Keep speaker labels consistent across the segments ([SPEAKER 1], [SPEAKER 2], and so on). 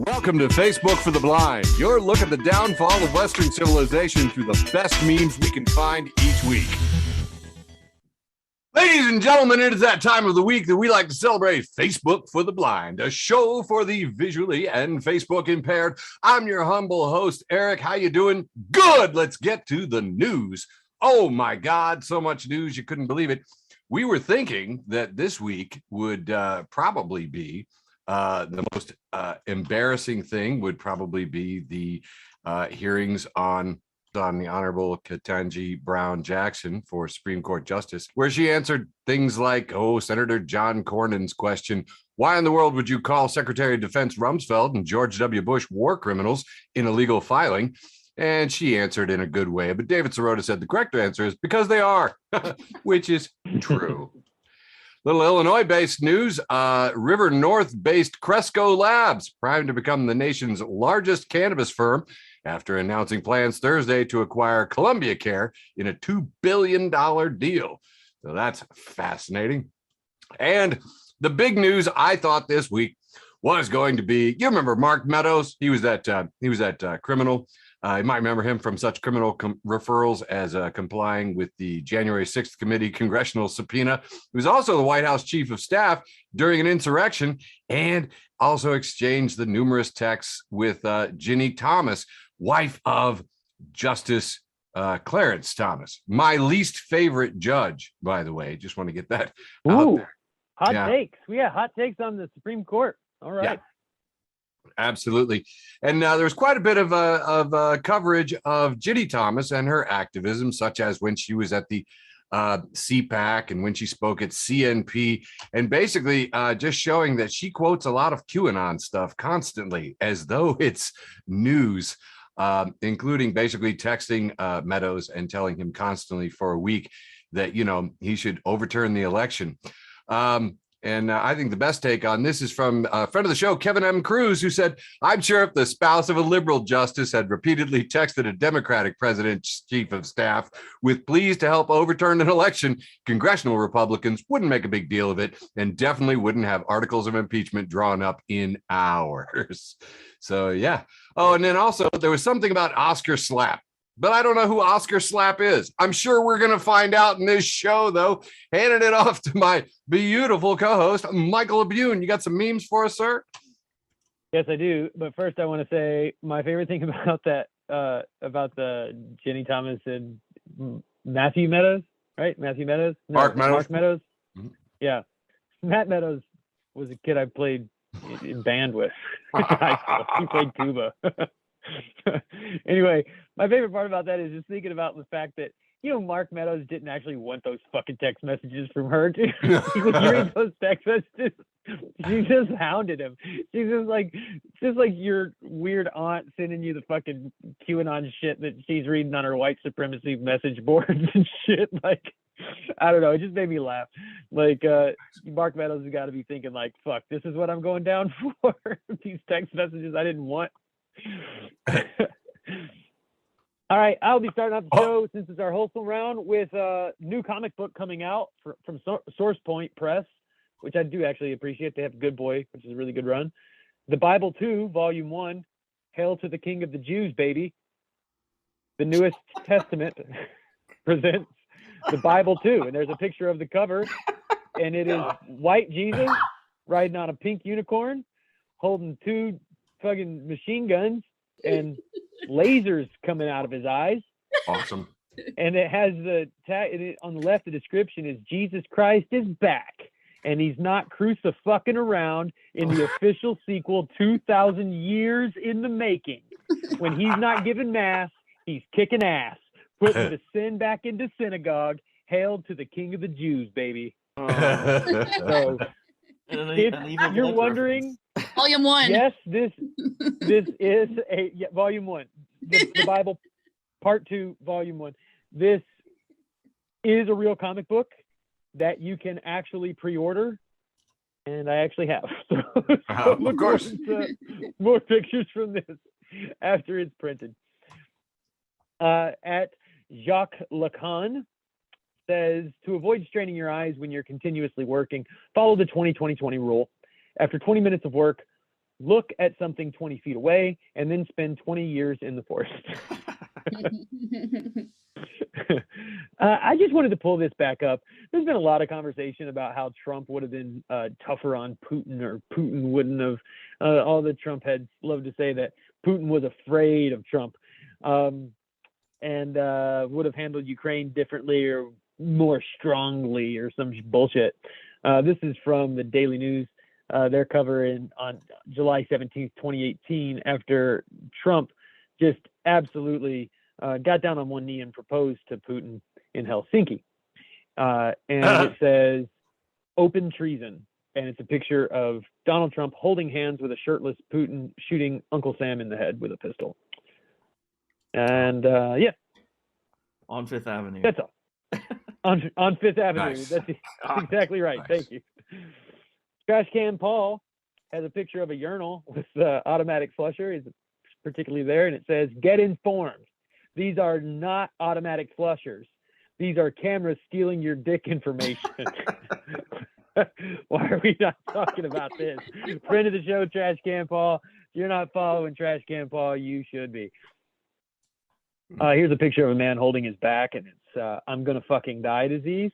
[SPEAKER 1] Welcome to Facebook for the Blind, your look at the downfall of Western civilization through the best memes we can find each week. Ladies and gentlemen, it is that time of the week that we like to celebrate Facebook for the Blind, a show for the visually and Facebook impaired. I'm your humble host, Eric. How you doing? Good. Let's get to the news. Oh my God, so much news, you couldn't believe it. We were thinking that this week would probably be the most embarrassing thing would probably be the hearings on the Honorable Ketanji Brown Jackson for Supreme Court Justice, where she answered things like, Senator John Cornyn's question, why in the world would you call Secretary of Defense Rumsfeld and George W. Bush war criminals in illegal filing? And she answered in a good way. But David Sirota said the correct answer is because they are, which is true. Little Illinois-based news, River North-based Cresco Labs, primed to become the nation's largest cannabis firm after announcing plans Thursday to acquire Columbia Care in a $2 billion deal. So that's fascinating. And the big news I thought this week was going to be, you remember Mark Meadows? He was that criminal. You might remember him from such criminal referrals as complying with the January 6th committee congressional subpoena. He was also the White House chief of staff during an insurrection and also exchanged the numerous texts with Ginny Thomas, wife of Justice Clarence Thomas, my least favorite judge, by the way. Just want to get that out there.
[SPEAKER 2] Hot takes. We got hot takes on the Supreme Court. All right.
[SPEAKER 1] Yeah. Absolutely. And there was quite a bit of coverage of Ginny Thomas and her activism, such as when she was at the CPAC and when she spoke at CNP, and basically just showing that she quotes a lot of QAnon stuff constantly as though it's news, including basically texting Meadows and telling him constantly for a week that, he should overturn the election. And I think the best take on this is from a friend of the show, Kevin M. Cruz, who said, I'm sure if the spouse of a liberal justice had repeatedly texted a Democratic president's chief of staff with pleas to help overturn an election, congressional Republicans wouldn't make a big deal of it and definitely wouldn't have articles of impeachment drawn up in hours. So, yeah. Oh, and then also there was something about Oscar Slap. But I don't know who Oscar Slap is. I'm sure we're going to find out in this show, though. Handing it off to my beautiful co-host, Michael Abune. You got some memes for us, sir?
[SPEAKER 2] Yes, I do. But first, I want to say my favorite thing about that, about the Ginny Thomas and Matthew Meadows, right? Matthew Meadows? No,
[SPEAKER 1] Mark Meadows.
[SPEAKER 2] Mark Meadows.
[SPEAKER 1] Mm-hmm.
[SPEAKER 2] Yeah. Matt Meadows was a kid I played in band with. He played tuba. Anyway, my favorite part about that is just thinking about the fact that Mark Meadows didn't actually want those fucking text messages from her. You read those text messages, she just hounded him. She's just like your weird aunt sending you the fucking QAnon shit that she's reading on her white supremacy message boards and shit. Like, I don't know, it just made me laugh. Like, Mark Meadows has got to be thinking like, fuck, this is what I'm going down for. These text messages I didn't want. All right, I'll be starting off the show since it's our wholesome round with a new comic book coming out from Source Point Press, which I do actually appreciate. They have Good Boy, which is a really good run. The Bible 2, Volume 1, Hail to the King of the Jews, baby. The Newest Testament presents the Bible 2, and there's a picture of the cover, and it is white Jesus riding on a pink unicorn, holding two fucking machine guns and lasers coming out of his eyes.
[SPEAKER 1] Awesome.
[SPEAKER 2] And it has the tag on the left. The description is Jesus Christ is back, and he's not crucifying around in the official sequel 2,000 years in the making. When he's not giving mass, he's kicking ass, putting the sin back into synagogue. Hail to the King of the Jews, baby. So if you're wondering,
[SPEAKER 3] Volume 1.
[SPEAKER 2] yes, this is Volume 1. The Bible Part 2, Volume 1. This is a real comic book that you can actually pre-order, and I actually have. So
[SPEAKER 1] of course.
[SPEAKER 2] More pictures from this after it's printed. At Jacques Lacan says, to avoid straining your eyes when you're continuously working, follow the 20-20-20 rule. After 20 minutes of work, look at something 20 feet away, and then spend 20 years in the forest. I just wanted to pull this back up. There's been a lot of conversation about how Trump would have been tougher on Putin, or Putin wouldn't have. All the Trump heads love to say that Putin was afraid of Trump, and would have handled Ukraine differently or more strongly or some bullshit. This is from the Daily News. Their cover on July 17th, 2018, after Trump just absolutely got down on one knee and proposed to Putin in Helsinki. And it says, open treason. And it's a picture of Donald Trump holding hands with a shirtless Putin shooting Uncle Sam in the head with a pistol. And yeah.
[SPEAKER 3] On Fifth Avenue.
[SPEAKER 2] That's all. On Fifth Avenue.
[SPEAKER 1] Nice.
[SPEAKER 2] That's exactly right.
[SPEAKER 1] Nice.
[SPEAKER 2] Thank you. Trash Can Paul has a picture of a urinal with automatic flusher. It's particularly there, and it says, get informed. These are not automatic flushers. These are cameras stealing your dick information. Why are we not talking about this? Friend of the show, Trash Can Paul. If you're not following Trash Can Paul, you should be. Here's a picture of a man holding his back, and it's I'm gonna fucking die disease.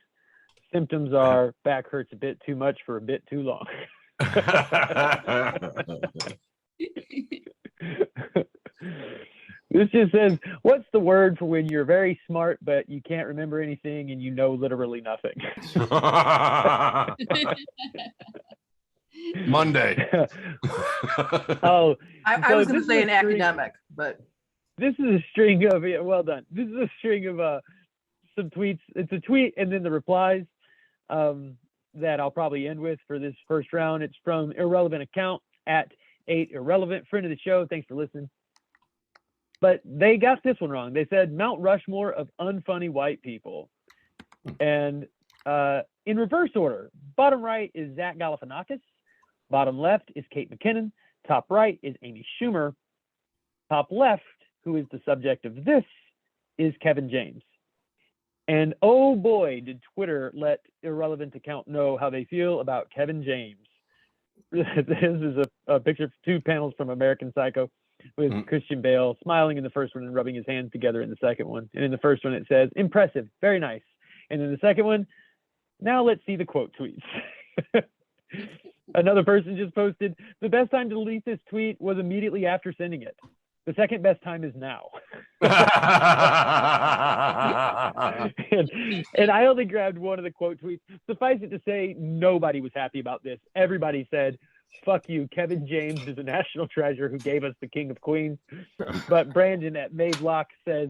[SPEAKER 2] Symptoms are back hurts a bit too much for a bit too long. This just says, what's the word for when you're very smart but you can't remember anything and you know literally nothing?
[SPEAKER 1] Monday.
[SPEAKER 2] Oh,
[SPEAKER 4] I
[SPEAKER 2] so
[SPEAKER 4] was going
[SPEAKER 2] this
[SPEAKER 4] to say
[SPEAKER 2] is
[SPEAKER 4] an
[SPEAKER 2] a string-
[SPEAKER 4] academic, but
[SPEAKER 2] This is a string of, yeah, well done. This is a string of some tweets. It's a tweet and then the replies that I'll probably end with for this first round. It's from Irrelevant Account at 8Irrelevant, friend of the show. Thanks for listening. But they got this one wrong. They said Mount Rushmore of unfunny white people. And in reverse order, bottom right is Zach Galifianakis. Bottom left is Kate McKinnon. Top right is Amy Schumer. Top left, who is the subject of this, is Kevin James. And oh boy, did Twitter let Irrelevant Account know how they feel about Kevin James. This is a picture of two panels from American Psycho with Christian Bale smiling in the first one and rubbing his hands together in the second one. And in the first one, it says, impressive, very nice. And in the second one, now let's see the quote tweets. Another person just posted, the best time to delete this tweet was immediately after sending it. The second best time is now. and I only grabbed one of the quote tweets. Suffice it to say, nobody was happy about this. Everybody said, fuck you, Kevin James is a national treasure who gave us the King of Queens. But Brandon at Mavelock says,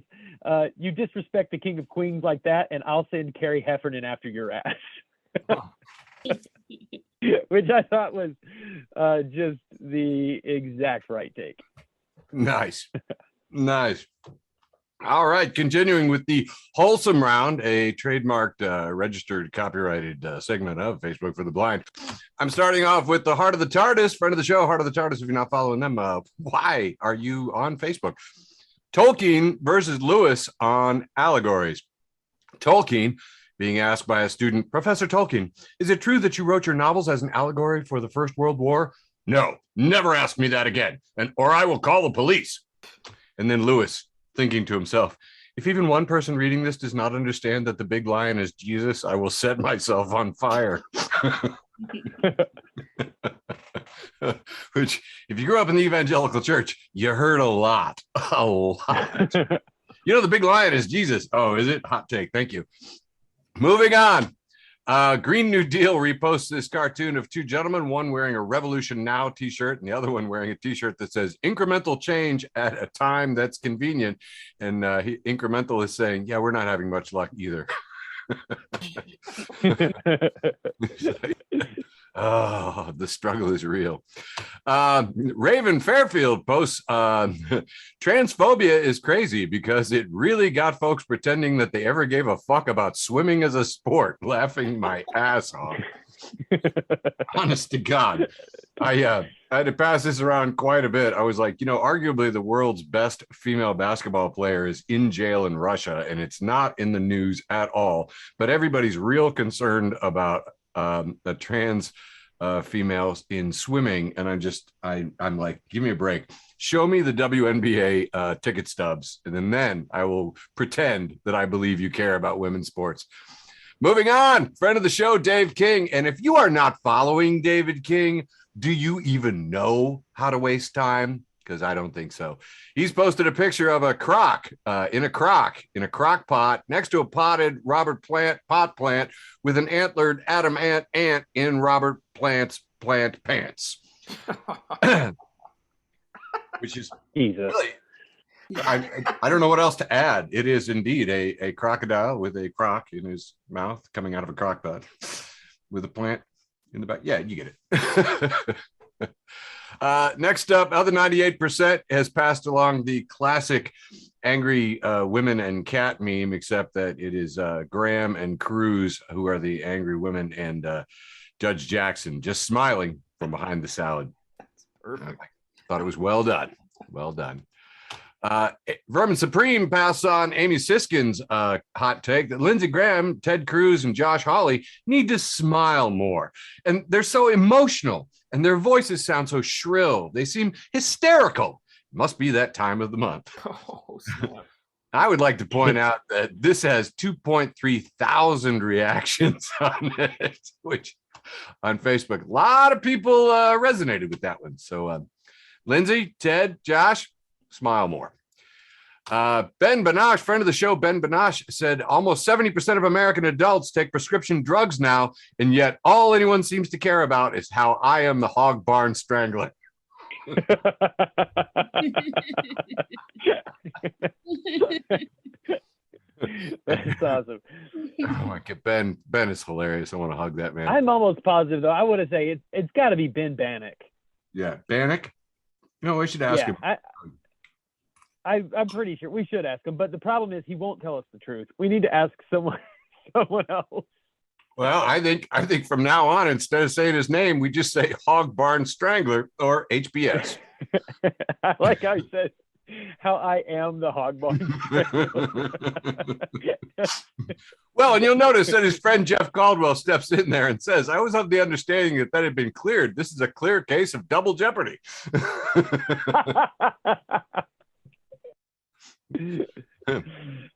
[SPEAKER 2] you disrespect the King of Queens like that, and I'll send Carrie Heffernan after your ass. Which I thought was just the exact right take.
[SPEAKER 1] Nice. Nice. All right. Continuing with the wholesome round, a trademarked, registered, copyrighted segment of Facebook for the Blind. I'm starting off with the Heart of the TARDIS, friend of the show, Heart of the TARDIS. If you're not following them, why are you on Facebook? Tolkien versus Lewis on allegories. Tolkien being asked by a student, Professor Tolkien, is it true that you wrote your novels as an allegory for the First World War? No, never ask me that again, or I will call the police. And then Lewis, thinking to himself, if even one person reading this does not understand that the big lion is Jesus, I will set myself on fire. Which, if you grew up in the evangelical church, you heard a lot. You know, the big lion is Jesus. Oh, is it? Hot take. Thank you. Moving on. Green New Deal reposts this cartoon of two gentlemen, one wearing a Revolution Now t-shirt and the other one wearing a t-shirt that says incremental change at a time that's convenient. And incremental is saying, yeah, we're not having much luck either. Oh, the struggle is real. Raven Fairfield posts, transphobia is crazy because it really got folks pretending that they ever gave a fuck about swimming as a sport, laughing my ass off. Honest to God. I had to pass this around quite a bit. I was like, you know, arguably the world's best female basketball player is in jail in Russia, and it's not in the news at all. But everybody's real concerned about a trans females in swimming, and I'm like, give me a break. Show me the WNBA ticket stubs, and then I will pretend that I believe you care about women's sports. Moving on, friend of the show, Dave King. And if you are not following David King, do you even know how to waste time? Because I don't think so. He's posted a picture of a crock in a crock pot next to a potted Robert Plant pot plant with an antlered Adam ant in Robert Plant's plant pants. Which is
[SPEAKER 2] Jesus.
[SPEAKER 1] Really, I don't know what else to add. It is indeed a crocodile with a crock in his mouth coming out of a crock pot with a plant in the back. Yeah, you get it. Next up, other 98% has passed along the classic angry women and cat meme, except that it is Graham and Cruz who are the angry women, and Judge Jackson just smiling from behind the salad.
[SPEAKER 3] That's perfect.
[SPEAKER 1] I thought it was well done. Well done. Vermin Supreme pass on Amy Siskin's hot take that Lindsey Graham, Ted Cruz, and Josh Hawley need to smile more. And they're so emotional, and their voices sound so shrill. They seem hysterical. Must be that time of the month.
[SPEAKER 3] Oh, snap.
[SPEAKER 1] I would like to point out that this has 2.3 thousand reactions on it, which on Facebook, a lot of people resonated with that one. So Lindsay, Ted, Josh, smile more. Ben Banash, friend of the show, Ben Banash said almost 70% of American adults take prescription drugs now, and yet all anyone seems to care about is how I am the hog barn strangler.
[SPEAKER 2] That's awesome.
[SPEAKER 1] Oh my God, Ben is hilarious. I want to hug that man.
[SPEAKER 2] I'm almost positive, though. I want to say it's got to be Ben Bannock.
[SPEAKER 1] Yeah, Bannock. No, we should ask him.
[SPEAKER 2] I'm pretty sure we should ask him, but the problem is he won't tell us the truth. We need to ask someone else.
[SPEAKER 1] Well, I think from now on, instead of saying his name, we just say Hog Barn Strangler or HBS.
[SPEAKER 2] I like how he says how I am the Hog Barn Strangler.
[SPEAKER 1] Well, and you'll notice that his friend Jeff Caldwell steps in there and says, I always have the understanding that had been cleared. This is a clear case of double jeopardy.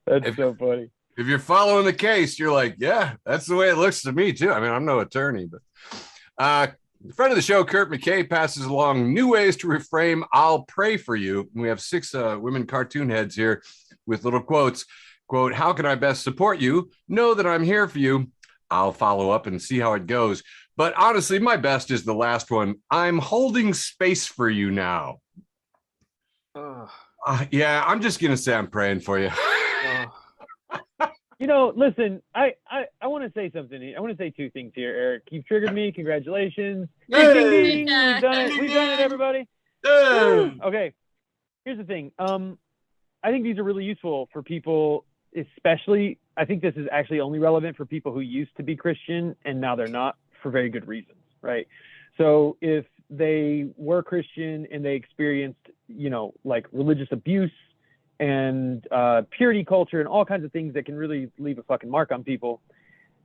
[SPEAKER 2] That's so funny.
[SPEAKER 1] If you're following the case, you're like, yeah, that's the way it looks to me too. I mean, I'm no attorney, but friend of the show, Kurt McKay, passes along new ways to reframe I'll pray for you. We have 6 women cartoon heads here with little quotes. Quote, how can I best support you? Know that I'm here for you. I'll follow up and see how it goes. But honestly, my best is the last one. I'm holding space for you now. Yeah, I'm just going to say I'm praying for you.
[SPEAKER 2] You know, listen, I want to say something. I want to say 2 things here, Eric. You've triggered me. Congratulations.
[SPEAKER 1] Hey!
[SPEAKER 2] Ding, ding, ding. We've done it. We've done it, everybody.
[SPEAKER 1] Hey!
[SPEAKER 2] Okay. Here's the thing. I think these are really useful for people, especially, I think this is actually only relevant for people who used to be Christian and now they're not, for very good reasons, right? So if they were Christian and they experienced, you know, like religious abuse and purity culture and all kinds of things that can really leave a fucking mark on people,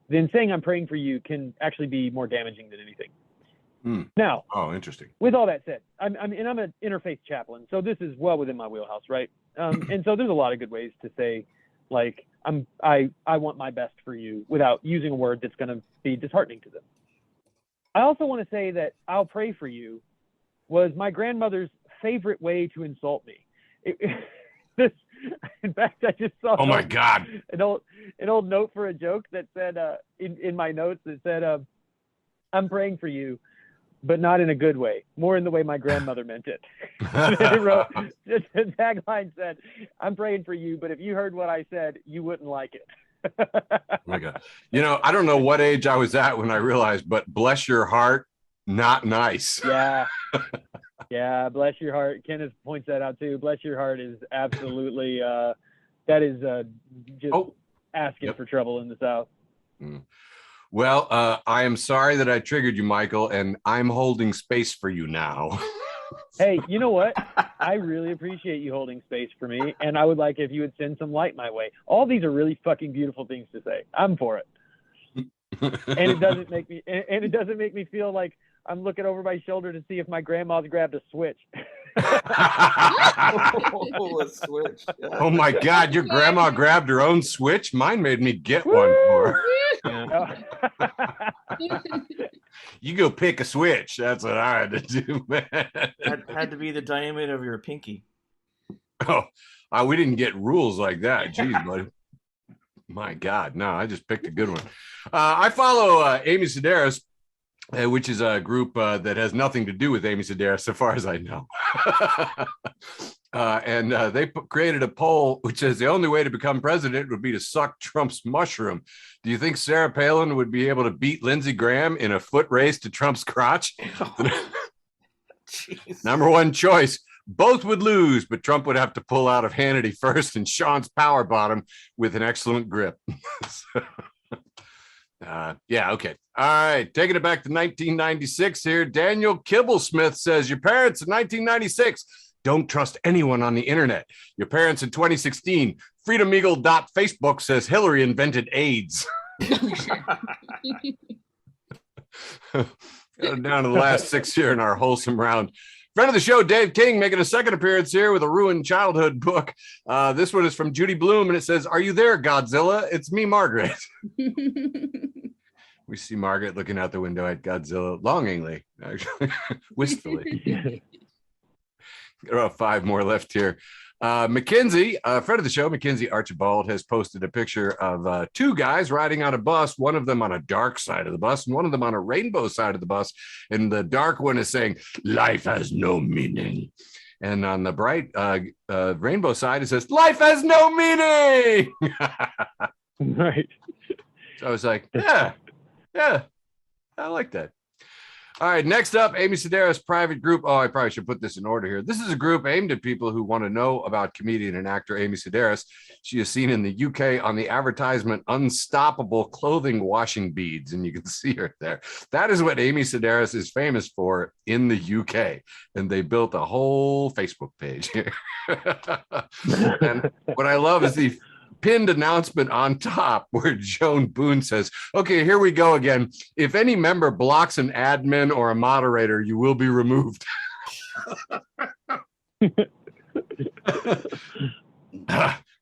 [SPEAKER 2] then saying I'm praying for you can actually be more damaging than anything. Now,
[SPEAKER 1] interesting.
[SPEAKER 2] With all that said, I'm an interfaith chaplain, so this is well within my wheelhouse, right? And so there's a lot of good ways to say, like, I want my best for you without using a word that's going to be disheartening to them. I also want to say that I'll pray for you was my grandmother's favorite way to insult me. In fact, I just saw.
[SPEAKER 1] Oh my God!
[SPEAKER 2] An old note for a joke that said in my notes that said, "I'm praying for you, but not in a good way. More in the way my grandmother meant it." It wrote, the tagline said, "I'm praying for you, but if you heard what I said, you wouldn't like it."
[SPEAKER 1] Oh my God! You know, I don't know what age I was at when I realized, but bless your heart, not nice.
[SPEAKER 2] Yeah. Yeah, bless your heart. Kenneth points that out too. Bless your heart is absolutely that is just asking for trouble in the South.
[SPEAKER 1] Well, I am sorry that I triggered you, Michael, and I'm holding space for you now.
[SPEAKER 2] Hey, you know what? I really appreciate you holding space for me, and I would like if you would send some light my way. All these are really fucking beautiful things to say. I'm for it. And it doesn't make me feel like I'm looking over my shoulder to see if my grandma's grabbed a Switch.
[SPEAKER 3] Oh, a Switch. Yeah.
[SPEAKER 1] Oh my God, your grandma grabbed her own Switch? Mine made me get one for her.
[SPEAKER 3] Yeah.
[SPEAKER 1] You go pick a Switch. That's what I had to do, man.
[SPEAKER 3] That had to be the diameter of your pinky.
[SPEAKER 1] Oh, we didn't get rules like that. Jeez, buddy. My God, no, I just picked a good one. I follow Amy Sedaris, which is a group that has nothing to do with Amy Sedaris, so far as I know. And they created a poll which says the only way to become president would be to suck Trump's mushroom. Do you think Sarah Palin would be able to beat Lindsey Graham in a foot race to Trump's crotch? Number one choice. Both would lose, but Trump would have to pull out of Hannity first and Sean's power bottom with an excellent grip. Yeah, okay. All right, taking it back to 1996 here. Daniel Kibblesmith says, your parents in 1996, don't trust anyone on the internet. Your parents in 2016, freedomeagle.facebook says Hillary invented AIDS. Down to the last 6 here in our wholesome round. Friend of the show, Dave King, making a second appearance here with a ruined childhood book. This one is from Judy Bloom, and it says, are you there, Godzilla? It's me, Margaret. We see Margaret looking out the window at Godzilla longingly, actually, wistfully. Got about 5 more left here. Mackenzie, friend of the show, Mackenzie Archibald, has posted a picture of 2 guys riding on a bus, one of them on a dark side of the bus and one of them on a rainbow side of the bus. And the dark one is saying, life has no meaning. And on the bright rainbow side, it says, life has no meaning.
[SPEAKER 2] Right.
[SPEAKER 1] So I was like, yeah, I like that. All right, next up, Amy Sedaris private group. Oh, I probably should put this in order here. This is a group aimed at people who want to know about comedian and actor Amy Sedaris. She is seen in the UK on the advertisement Unstoppable clothing washing beads, and you can see her there. That is what Amy Sedaris is famous for in the UK, and they built a whole Facebook page here. And what I love is the pinned announcement on top where Joan Boone says, okay, here we go again. If any member blocks an admin or a moderator, you will be removed.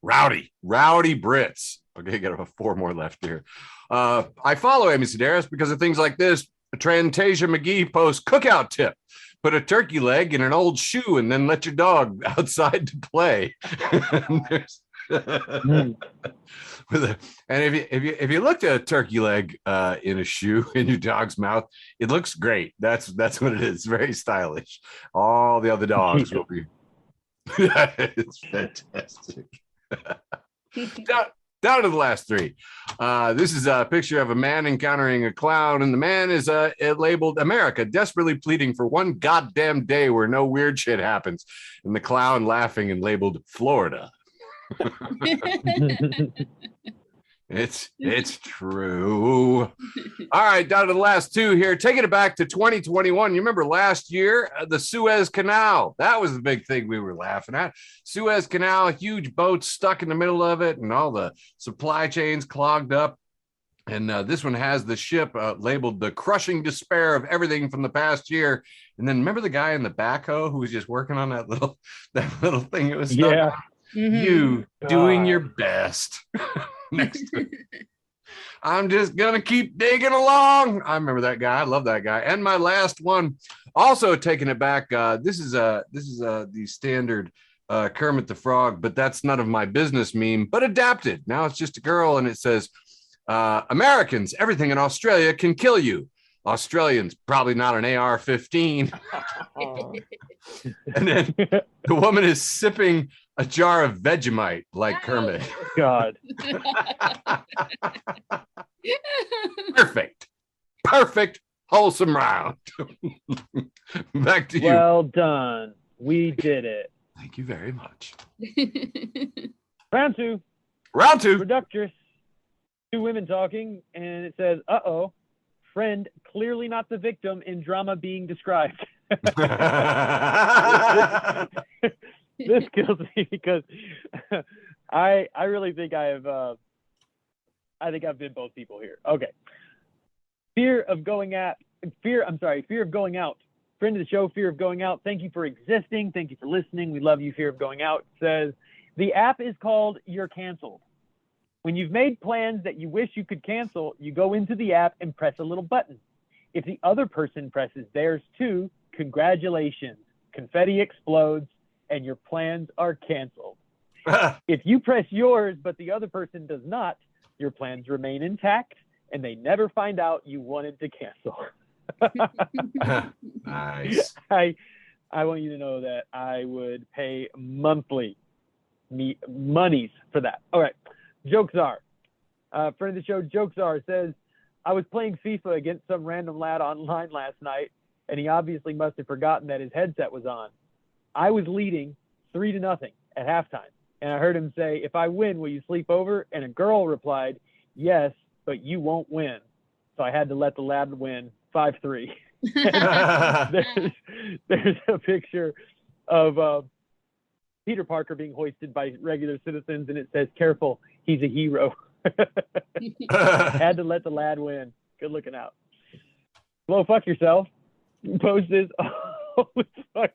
[SPEAKER 1] Rowdy Brits. Okay, got 4 more left here. I follow Amy Sedaris because of things like this. Trantasia McGee posts cookout tip. Put a turkey leg in an old shoe and then let your dog outside to play. And if you looked at a turkey leg in a shoe in your dog's mouth, it looks great. That's what it is. Very stylish. All the other dogs will be. It's fantastic. Down to the last 3. This is a picture of a man encountering a clown, and the man is labeled America, desperately pleading for one goddamn day where no weird shit happens, and the clown laughing and labeled Florida. It's true. All right, down to the last 2 here. Taking it back to 2021. You remember last year, the Suez Canal. That was the big thing we were laughing at. Suez Canal, huge boats stuck in the middle of it, and all the supply chains clogged up. And this one has the ship labeled the crushing despair of everything from the past year. And then remember the guy in the backhoe who was just working on that little thing? It was stuck on? You doing your best. Next to it. I'm just gonna keep digging along. I remember that guy. I love that guy. And my last one, also taking it back. This is the standard Kermit the Frog, but that's none of my business meme, but adapted. Now it's just a girl, and it says, Americans, everything in Australia can kill you. Australians, probably not an AR-15. And then the woman is sipping a jar of Vegemite like Kermit.
[SPEAKER 2] God.
[SPEAKER 1] Perfect, wholesome round. Back to you.
[SPEAKER 2] Well done. We did it.
[SPEAKER 1] Thank you very much.
[SPEAKER 2] Round 2. Reductress. 2 women talking, and it says, uh-oh, friend clearly not the victim in drama being described. This kills me because I really think I've been both people here. Okay. Fear of going at Fear of Going Out. Friend of the show, Fear of Going Out. Thank you for existing. Thank you for listening. We love you, Fear of Going Out. Says, the app is called You're Canceled. When you've made plans that you wish you could cancel, you go into the app and press a little button. If the other person presses theirs too, congratulations. Confetti explodes and your plans are canceled. If you press yours, but the other person does not, your plans remain intact and they never find out you wanted to cancel.
[SPEAKER 1] Nice.
[SPEAKER 2] I want you to know that I would pay monthly monies for that. All right. Jokes are. Friend of the show, Jokes are, says, I was playing FIFA against some random lad online last night, and he obviously must have forgotten that his headset was on. I was leading 3-0 at halftime, and I heard him say, if I win, will you sleep over? And a girl replied, yes, but you won't win. So I had to let the lad win 5-3. There's a picture of Peter Parker being hoisted by regular citizens, and it says, careful, he's a hero. Had to let the lad win. Good looking out. Well, fuck yourself. Post this. Oh, fuck.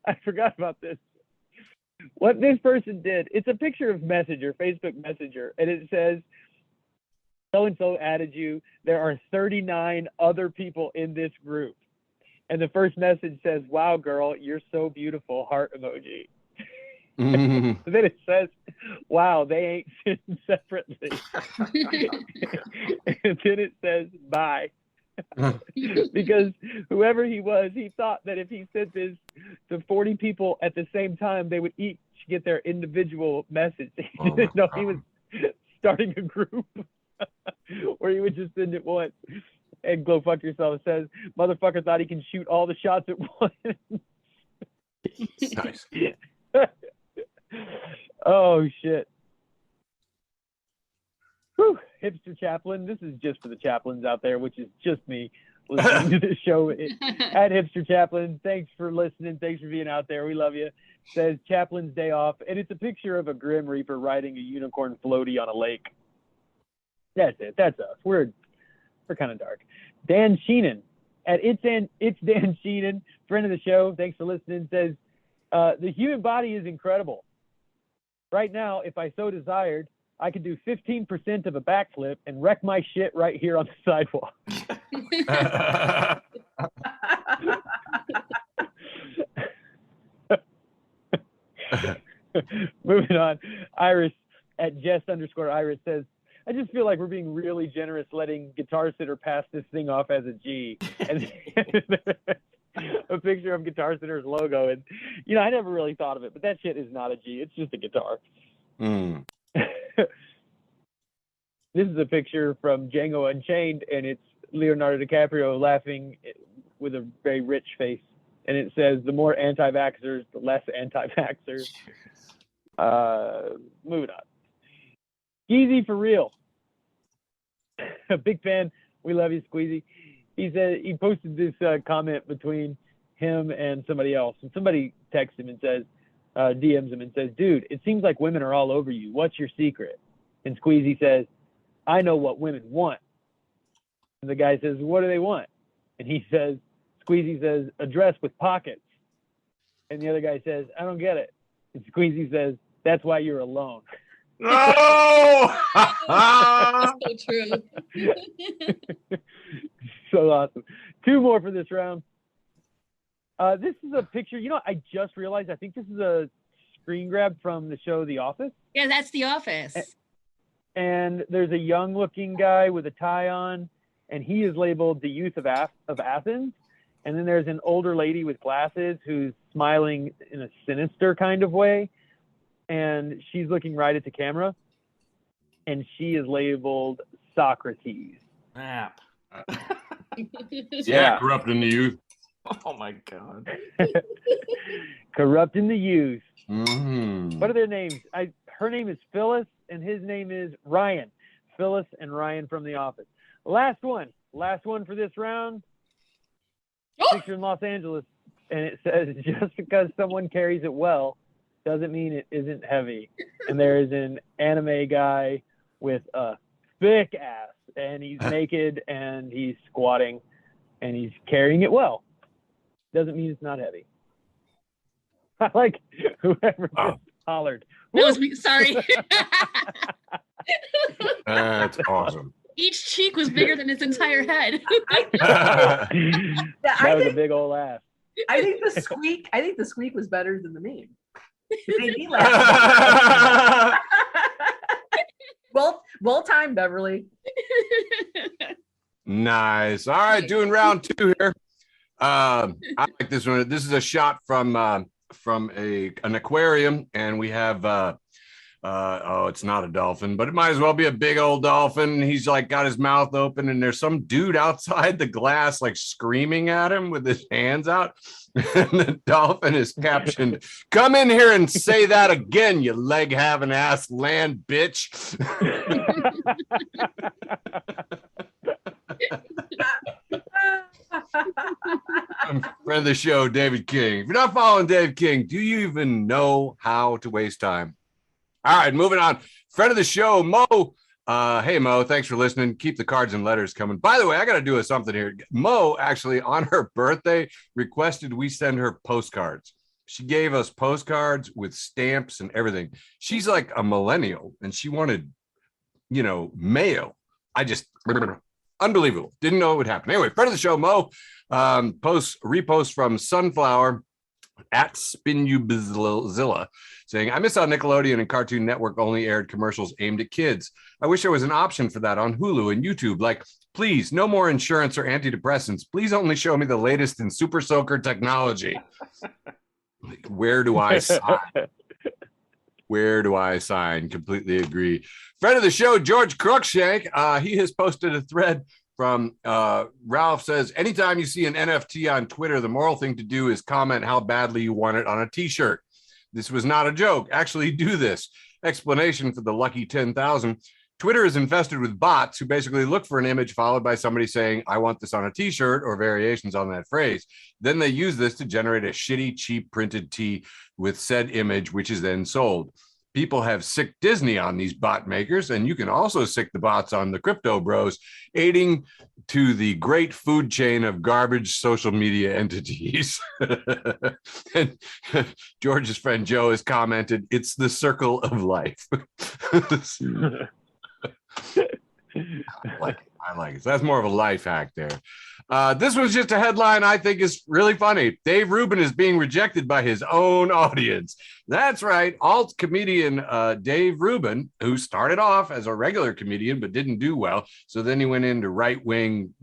[SPEAKER 2] I forgot about this. What this person did, it's a picture of Messenger, Facebook Messenger, and it says, so-and-so added you. There are 39 other people in this group. And the first message says, wow, girl, you're so beautiful, heart emoji. Then it says, wow, they ain't sitting separately. And then it says, bye. Because whoever he was, he thought that if he sent this to 40 people at the same time, they would each get their individual message. He didn't know he was starting a group where he would just send it once. And go fuck yourself. It says, motherfucker thought he can shoot all the shots at once.
[SPEAKER 1] Nice.
[SPEAKER 2] Oh, shit. Whew. Hipster Chaplain. This is just for the chaplains out there, which is just me listening to this show at Hipster Chaplain. Thanks for listening. Thanks for being out there. We love you. Says Chaplain's Day Off. And it's a picture of a Grim Reaper riding a unicorn floaty on a lake. That's it. That's us. We're kind of dark. Dan Sheenan at it's Dan Sheenan, friend of the show. Thanks for listening. Says, the human body is incredible. Right now, if I so desired, I could do 15% of a backflip and wreck my shit right here on the sidewalk. Moving on. Iris at Jess_Iris says, I just feel like we're being really generous letting Guitar Sitter pass this thing off as a G. And a picture of Guitar Sitter's logo. And, you know, I never really thought of it, but that shit is not a G. It's just a guitar.
[SPEAKER 1] Mm.
[SPEAKER 2] This is a picture from Django Unchained, and it's Leonardo DiCaprio laughing with a very rich face. And it says, the more anti-vaxxers, the less anti-vaxxers. Moving on. Squeezy for real. A big fan. We love you, Squeezy. He said he posted this comment between him and somebody else. And somebody texts him and says, DMs him and says, dude, it seems like women are all over you. What's your secret? And Squeezy says, I know what women want. And the guy says, what do they want? And he says, Squeezy says, a dress with pockets. And the other guy says, I don't get it. And Squeezy says, that's why you're alone.
[SPEAKER 1] Oh!
[SPEAKER 4] So true.
[SPEAKER 2] So awesome. Two more for this round. This is a picture. You know, I just realized, I think this is a screen grab from the show The Office.
[SPEAKER 4] Yeah, that's The Office.
[SPEAKER 2] And there's a young looking guy with a tie on, and he is labeled the youth of Athens. And then there's an older lady with glasses who's smiling in a sinister kind of way. And she's looking right at the camera. And she is labeled Socrates.
[SPEAKER 3] Snap.
[SPEAKER 1] Yeah, corrupting the youth.
[SPEAKER 3] Oh my God.
[SPEAKER 2] Corrupting the youth.
[SPEAKER 1] Mm.
[SPEAKER 2] What are their names? Her name is Phyllis, and his name is Ryan. Phyllis and Ryan from The Office. Last one for this round.
[SPEAKER 4] Oh!
[SPEAKER 2] Picture in Los Angeles, and it says, just because someone carries it well doesn't mean it isn't heavy. And there is an anime guy with a thick ass, and he's naked and he's squatting and he's carrying it well. Doesn't mean it's not heavy. I like whoever just hollered.
[SPEAKER 4] That was me. Sorry.
[SPEAKER 1] That's awesome.
[SPEAKER 4] Each cheek was bigger than his entire head.
[SPEAKER 2] That was a big old laugh.
[SPEAKER 5] I think the squeak was better than the meme. It made me laugh. Well timed, Beverly.
[SPEAKER 1] Nice. All right, doing round 2 here. I like this one. This is a shot from an aquarium, and we have it's not a dolphin, but it might as well be a big old dolphin. He's like got his mouth open, and there's some dude outside the glass like screaming at him with his hands out. And the dolphin is captioned, "Come in here and say that again, you leg having ass land bitch." Friend of the show, David King. If you're not following Dave King, do you even know how to waste time? All right, moving on. Friend of the show, Mo. Hey, Mo, thanks for listening. Keep the cards and letters coming. By the way, I got to do something here. Mo, actually, on her birthday, requested we send her postcards. She gave us postcards with stamps and everything. She's like a millennial, and she wanted, mail. Unbelievable. Didn't know it would happen. Anyway, friend of the show, Mo, repost from Sunflower at Spinubzilla, saying, "I miss how Nickelodeon and Cartoon Network only aired commercials aimed at kids. I wish there was an option for that on Hulu and YouTube. Like, please, no more insurance or antidepressants. Please only show me the latest in super soaker technology." Like, where do I sign? Where do I sign? Completely agree. Friend of the show, George Cruikshank, he has posted a thread from Ralph says, "Anytime you see an NFT on Twitter, the moral thing to do is comment how badly you want it on a t-shirt. This was not a joke. Actually do this." Explanation for the lucky 10,000. Twitter is infested with bots who basically look for an image followed by somebody saying, "I want this on a t-shirt," or variations on that phrase. Then they use this to generate a shitty, cheap printed tee with said image, which is then sold. People have sick Disney on these bot makers, and you can also sick the bots on the crypto bros, aiding to the great food chain of garbage social media entities. And George's friend Joe has commented, "It's the circle of life." I like it. So that's more of a life hack there. This was just a headline I think is really funny. Dave Rubin is being rejected by his own audience. That's right. Alt comedian Dave Rubin, who started off as a regular comedian but didn't do well. So then he went into right-wing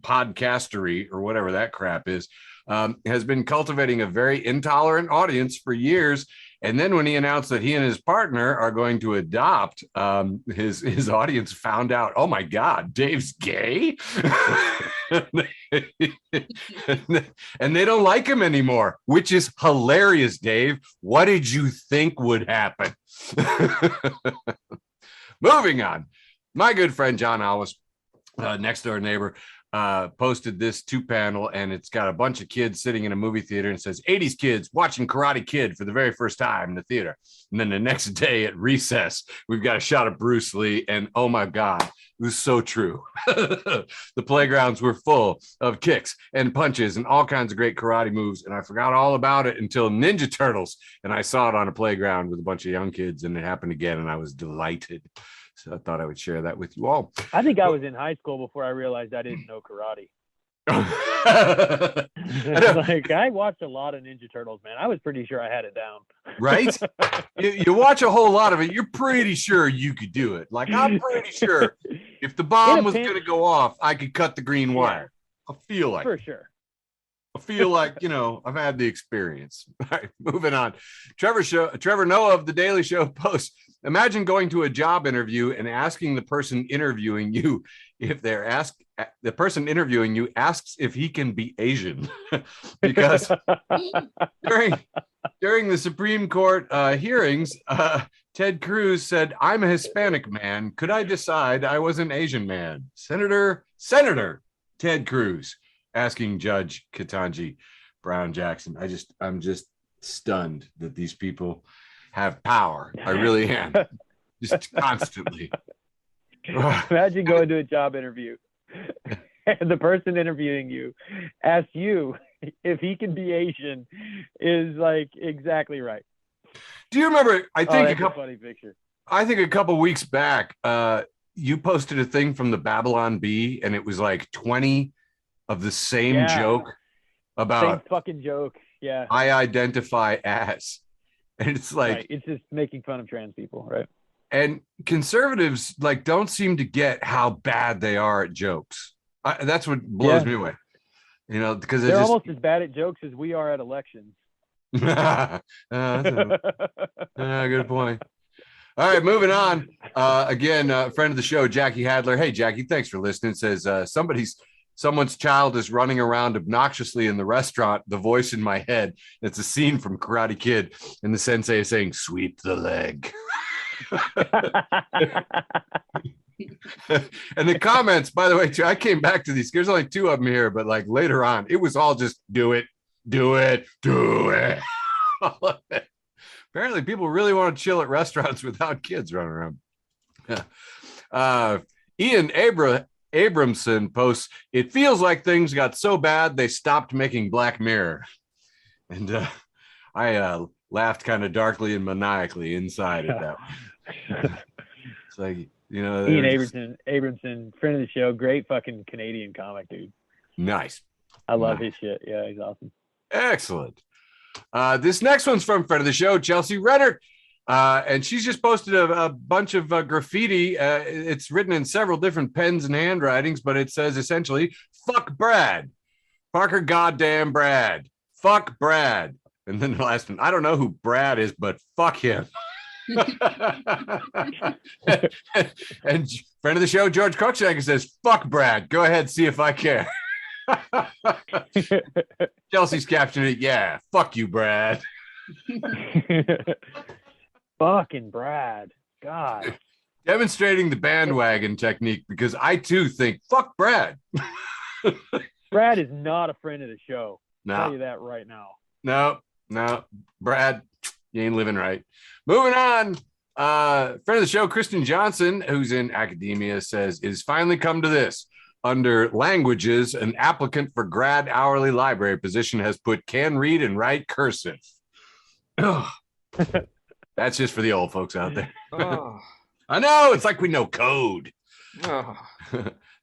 [SPEAKER 1] podcastery or whatever that crap is, has been cultivating a very intolerant audience for years. And then when he announced that he and his partner are going to adopt, his audience found out, oh my God, Dave's gay? And they don't like him anymore, which is hilarious, Dave. What did you think would happen? Moving on. My good friend John Alwas, next door neighbor, posted this 2-panel, and it's got a bunch of kids sitting in a movie theater, and it says 80s kids watching Karate Kid for the very first time in the theater. And then the next day at recess, we've got a shot of Bruce Lee, and oh my God, it was so true. The playgrounds were full of kicks and punches and all kinds of great karate moves, and I forgot all about it until Ninja Turtles, and I saw it on a playground with a bunch of young kids, and it happened again, and I was delighted. So I thought I would share that with you all.
[SPEAKER 2] I think I was in high school before I realized I didn't know karate. Like, I watched a lot of Ninja Turtles, man. I was pretty sure I had it down.
[SPEAKER 1] Right? You watch a whole lot of it. You're pretty sure you could do it. Like, I'm pretty sure if the bomb was going to go off, I could cut the green wire. I feel like.
[SPEAKER 2] For sure.
[SPEAKER 1] I feel like, I've had the experience. All right, moving on. Trevor Noah of The Daily Show posts, imagine going to a job interview and asking the person interviewing you the person interviewing you asks if he can be Asian. Because during the Supreme Court hearings, Ted Cruz said, "I'm a Hispanic man. Could I decide I was an Asian man?" Senator Ted Cruz asking Judge Ketanji Brown Jackson. I'm just stunned that these people have power. I really am. Just constantly.
[SPEAKER 2] Imagine going to a job interview and the person interviewing you asks you if he can be Asian is like exactly right.
[SPEAKER 1] Do you remember? I think
[SPEAKER 2] that's a funny picture.
[SPEAKER 1] I think a couple weeks back, you posted a thing from the Babylon Bee, and it was like 20 of the same joke about
[SPEAKER 2] same fucking joke. Yeah.
[SPEAKER 1] I identify as. And it's like,
[SPEAKER 2] right. It's just making fun of trans people, right?
[SPEAKER 1] And conservatives like don't seem to get how bad they are at jokes. That's what blows me away. You know, because
[SPEAKER 2] they're almost as bad at jokes as we are at elections.
[SPEAKER 1] Good point. All right, moving on. Again, friend of the show, Jackie Hadler. Hey, Jackie, thanks for listening. Says someone's child is running around obnoxiously in the restaurant. The voice in my head. It's a scene from Karate Kid, and the sensei is saying, "Sweep the leg." And the comments, by the way, too, I came back to these. There's only 2 of them here, but like later on, it was all just do it. All of it. Apparently, people really want to chill at restaurants without kids running around. Ian Abramson posts, "It feels like things got so bad they stopped making Black Mirror," and I laughed kind of darkly and maniacally inside at that one. It's like, you know,
[SPEAKER 2] Ian Abramson, friend of the show, great fucking Canadian comic, dude.
[SPEAKER 1] Nice.
[SPEAKER 2] I love his shit. Yeah, he's awesome.
[SPEAKER 1] Excellent. This next one's from friend of the show, Chelsea Renner. And she's just posted a bunch of graffiti. It's written in several different pens and handwritings, but it says essentially, "Fuck Brad. Parker goddamn Brad. Fuck Brad." And then the last one, "I don't know who Brad is, but fuck him." And friend of the show, George Cruikshank, says, "Fuck Brad. Go ahead, see if I care." Chelsea's captioned it, "Yeah, fuck you, Brad."
[SPEAKER 2] Fucking Brad. God.
[SPEAKER 1] Demonstrating the bandwagon technique, because I too think, fuck Brad.
[SPEAKER 2] Brad is not a friend of the show.
[SPEAKER 1] No.
[SPEAKER 2] I'll tell you that right now.
[SPEAKER 1] No. Brad, you ain't living right. Moving on. Friend of the show, Kristen Johnson, who's in academia, says, "Is finally come to this. Under languages, an applicant for grad hourly library position has put can read and write cursive." That's just for the old folks out there.
[SPEAKER 3] Oh.
[SPEAKER 1] I know, it's like we know code.
[SPEAKER 3] Oh.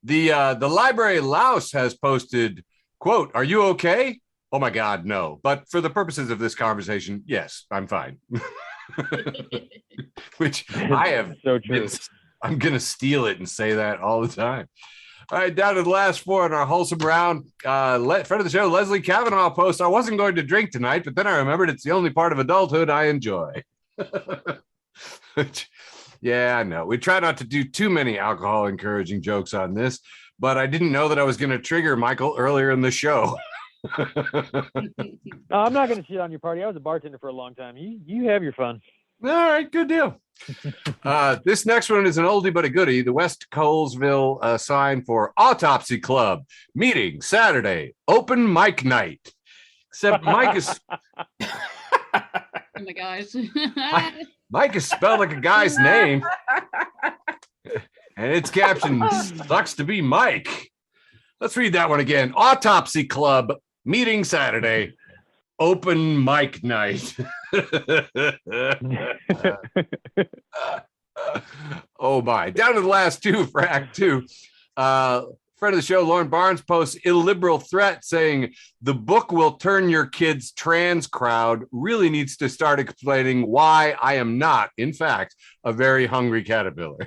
[SPEAKER 1] The library Laos has posted, quote, "Are you okay?" Oh my God, no. But for the purposes of this conversation, yes, I'm fine. Which I have.
[SPEAKER 2] So true.
[SPEAKER 1] I'm going to steal it and say that all the time. All right, down to the last 4 in our wholesome round. Friend of the show, Leslie Kavanaugh posts, "I wasn't going to drink tonight, but then I remembered it's the only part of adulthood I enjoy." Yeah, I know. We try not to do too many alcohol encouraging jokes on this, but I didn't know that I was going to trigger Michael earlier in the show.
[SPEAKER 2] No, I'm not going to shit on your party. I was a bartender for a long time. You have your fun.
[SPEAKER 1] All right, good deal. This next one is an oldie but a goodie. The West Colesville sign for Autopsy Club meeting Saturday, open mic night. Except Mike is
[SPEAKER 4] Oh my gosh.
[SPEAKER 1] Mike is spelled like a guy's name, and it's captioned "Sucks to be Mike." Let's read that one again. Autopsy Club meeting Saturday, open mic night. Oh my. Down to the last 2 for Act 2. Friend of the show, Lauren Barnes, posts illiberal threat saying, "The book will turn your kids trans crowd really needs to start explaining why I am not, in fact, a very hungry caterpillar."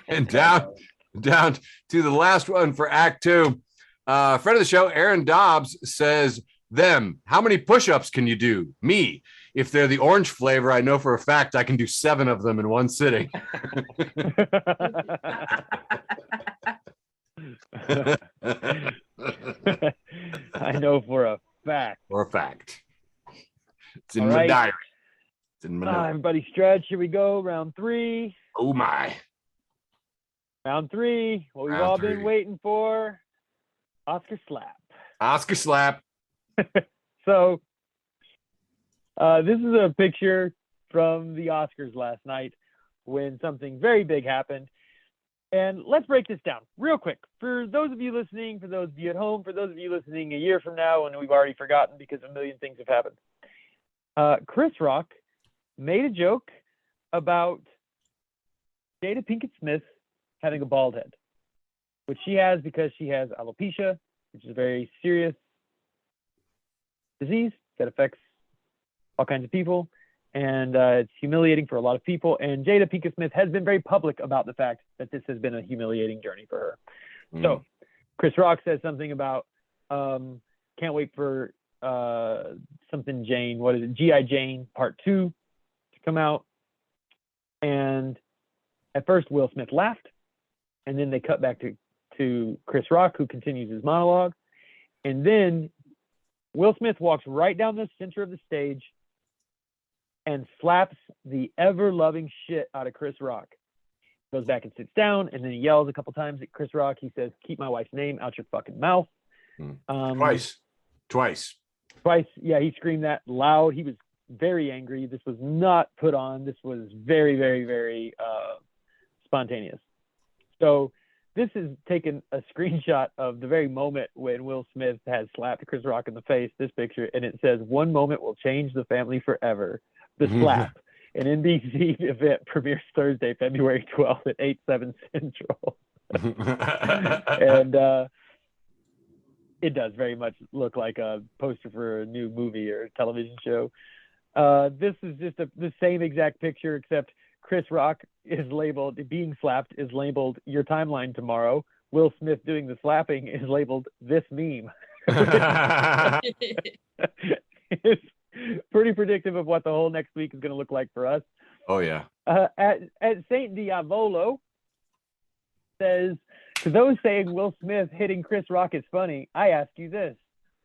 [SPEAKER 1] And down to the last one for Act 2. Friend of the show, Aaron Dobbs, says, "Them, how many push-ups can you do? Me, if they're the orange flavor, I know for a fact I can do 7 of them in one sitting."
[SPEAKER 2] I know for a fact.
[SPEAKER 1] For a fact. It's in
[SPEAKER 2] All
[SPEAKER 1] my
[SPEAKER 2] right.
[SPEAKER 1] diary. It's in my notes.
[SPEAKER 2] Everybody stretch. Here we go. Round 3.
[SPEAKER 1] Oh my.
[SPEAKER 2] Round 3. What we've
[SPEAKER 1] Round
[SPEAKER 2] all
[SPEAKER 1] 3.
[SPEAKER 2] been waiting for. Oscar slap.
[SPEAKER 1] Oscar slap.
[SPEAKER 2] So, this is a picture from the Oscars last night. when something very big happened. And let's break this down real quick. For those of you listening, for those of you at home, for those of you listening a year from now when we've already forgotten because a million things have happened. Chris Rock made a joke about Jada Pinkett Smith having a bald head, which she has because she has alopecia, which is a very serious disease that affects all kinds of people. And it's humiliating for a lot of people. And Jada Pinkett Smith has been very public about the fact that this has been a humiliating journey for her. So Chris Rock says something about, can't wait for something Jane, what is it? G.I. Jane Part 2 to come out. And at first Will Smith laughed. And then they cut back to Chris Rock, who continues his monologue. And then Will Smith walks right down the center of the stage and slaps the ever-loving shit out of Chris Rock. Goes back and sits down, and then he yells a couple times at Chris Rock. He says, "Keep my wife's name out your fucking mouth."
[SPEAKER 1] Twice.
[SPEAKER 2] Yeah, he screamed that loud. He was very angry. This was not put on. This was very, very, very spontaneous. So this is taken a screenshot of the very moment when Will Smith has slapped Chris Rock in the face, this picture, and it says, "One moment will change the family forever. The slap." An NBC event premieres Thursday, February 12th at 8/7 Central. And it does very much look like a poster for a new movie or television show. This is just the same exact picture, except Chris Rock is labeled, being slapped is labeled "Your Timeline Tomorrow." Will Smith doing the slapping is labeled "This Meme." It's pretty predictive of what the whole next week is going to look like for us.
[SPEAKER 1] Oh, yeah.
[SPEAKER 2] At Saint Diavolo says, to those saying Will Smith hitting Chris Rock is funny, I ask you this.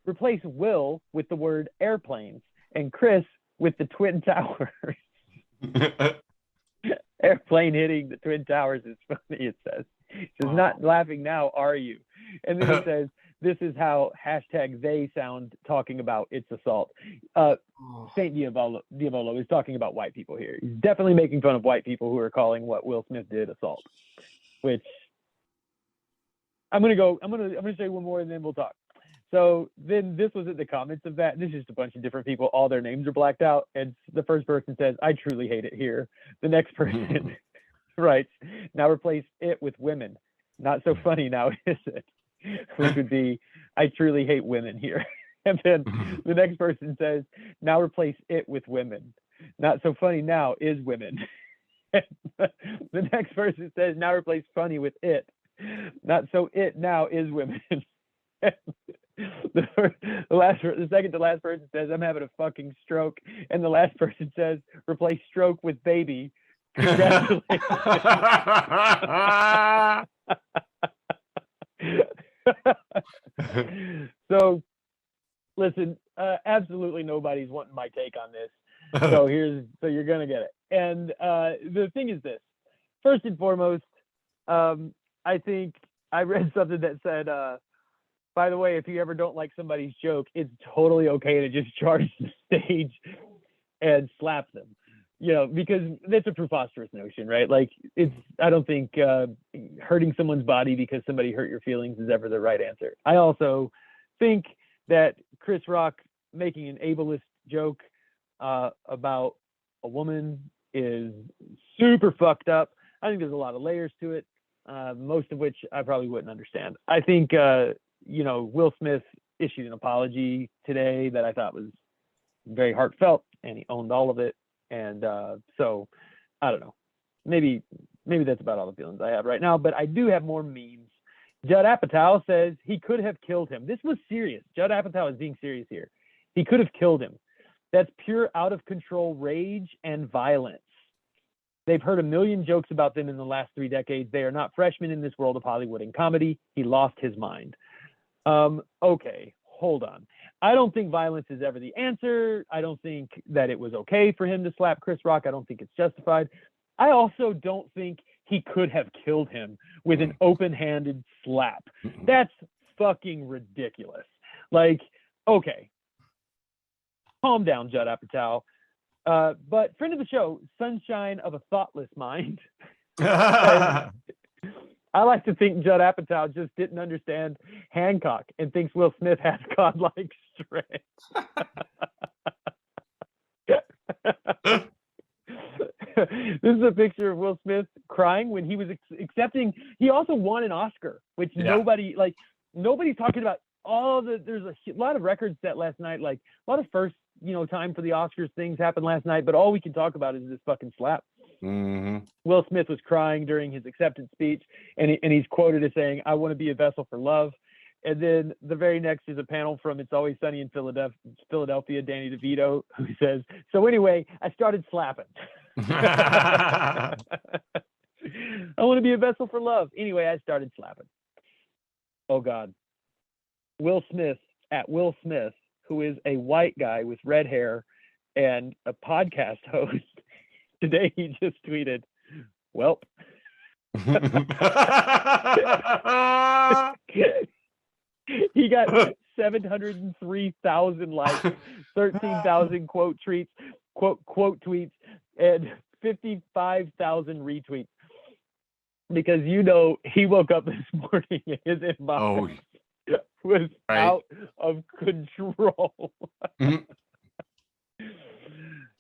[SPEAKER 2] Replace Will with the word airplanes and Chris with the Twin Towers. Airplane hitting the Twin Towers is funny, it says. It says, not laughing now, are you? And then it says, this is how #they sound talking about its assault. Saint Diavolo is talking about white people here. He's definitely making fun of white people who are calling what Will Smith did assault. Which I'm gonna say one more and then we'll talk. So then this was at the comments of that. This is just a bunch of different people. All their names are blacked out. And the first person says, "I truly hate it here." The next person writes, "Now replace it with women. Not so funny now, is it?" Which would be, "I truly hate women here." And then the next person says, "Now replace it with women. Not so funny now is women." The next person says, "Now replace funny with it. Not so it now is women." The second to last person says, "I'm having a fucking stroke." And the last person says, "Replace stroke with baby. Congratulations." So listen, absolutely nobody's wanting my take on this. So you're gonna get it. And the thing is this. First and foremost, I think I read something that said, by the way, if you ever don't like somebody's joke, it's totally okay to just charge the stage and slap them. You know, because that's a preposterous notion, right? Like, I don't think hurting someone's body because somebody hurt your feelings is ever the right answer. I also think that Chris Rock making an ableist joke about a woman is super fucked up. I think there's a lot of layers to it, most of which I probably wouldn't understand. I think, Will Smith issued an apology today that I thought was very heartfelt, and he owned all of it. And so I don't know, maybe that's about all the feelings I have right now, but I do have more memes. Judd Apatow says he could have killed him. This was serious. Judd Apatow is being serious here. He could have killed him. That's pure out of control rage and violence. They've heard a million jokes about them in the last 3 decades. They are not freshmen in this world of Hollywood and comedy. He lost his mind. Okay, hold on. I don't think violence is ever the answer. I don't think that it was okay for him to slap Chris Rock. I don't think it's justified. I also don't think he could have killed him with an open-handed slap. That's fucking ridiculous. Like, okay, calm down, Judd Apatow. But friend of the show, Sunshine of a Thoughtless Mind. I like to think Judd Apatow just didn't understand Hancock and thinks Will Smith has godlike strength. This is a picture of Will Smith crying when he was accepting. He also won an Oscar, which nobody's talking about. There's a lot of records set last night, like a lot of first, time for the Oscars things happened last night, but all we can talk about is this fucking slap.
[SPEAKER 1] Mm-hmm.
[SPEAKER 2] Will Smith was crying during his acceptance speech, and he's quoted as saying, "I want to be a vessel for love." And then the very next is a panel from It's Always Sunny in Philadelphia, Danny DeVito, who says, "So anyway, I started slapping." I want to be a vessel for love. Anyway, I started slapping. Oh God. Will Smith, at Will Smith, who is a white guy with red hair and a podcast host, today he just tweeted, "Welp." He got 703,000 likes, 13,000 quote tweets, and 55,000 retweets. Because he woke up this morning and his inbox was out of control.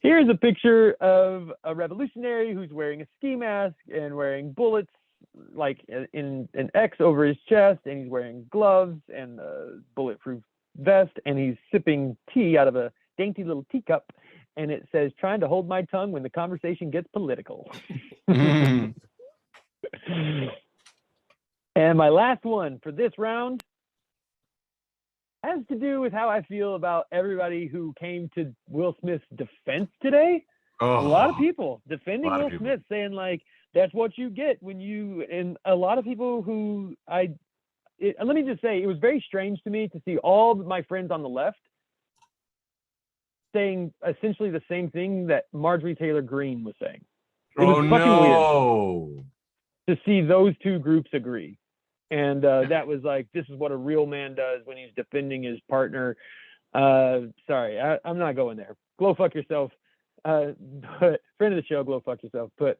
[SPEAKER 2] Here's a picture of a revolutionary who's wearing a ski mask and wearing bullets like in an X over his chest, and he's wearing gloves and a bulletproof vest, and he's sipping tea out of a dainty little teacup, and it says, "Trying to hold my tongue when the conversation gets political." And my last one for this round has to do with how I feel about everybody who came to Will Smith's defense today. A lot of people defending Will Smith, saying like, that's what you get when you, and a lot of people who let me just say, it was very strange to me to see all of my friends on the left saying essentially the same thing that Marjorie Taylor Greene was saying. It was fucking weird to see those two groups agree. And that was like, this is what a real man does when he's defending his partner. Sorry, I'm not going there. Go fuck yourself. But friend of the show, go fuck yourself. But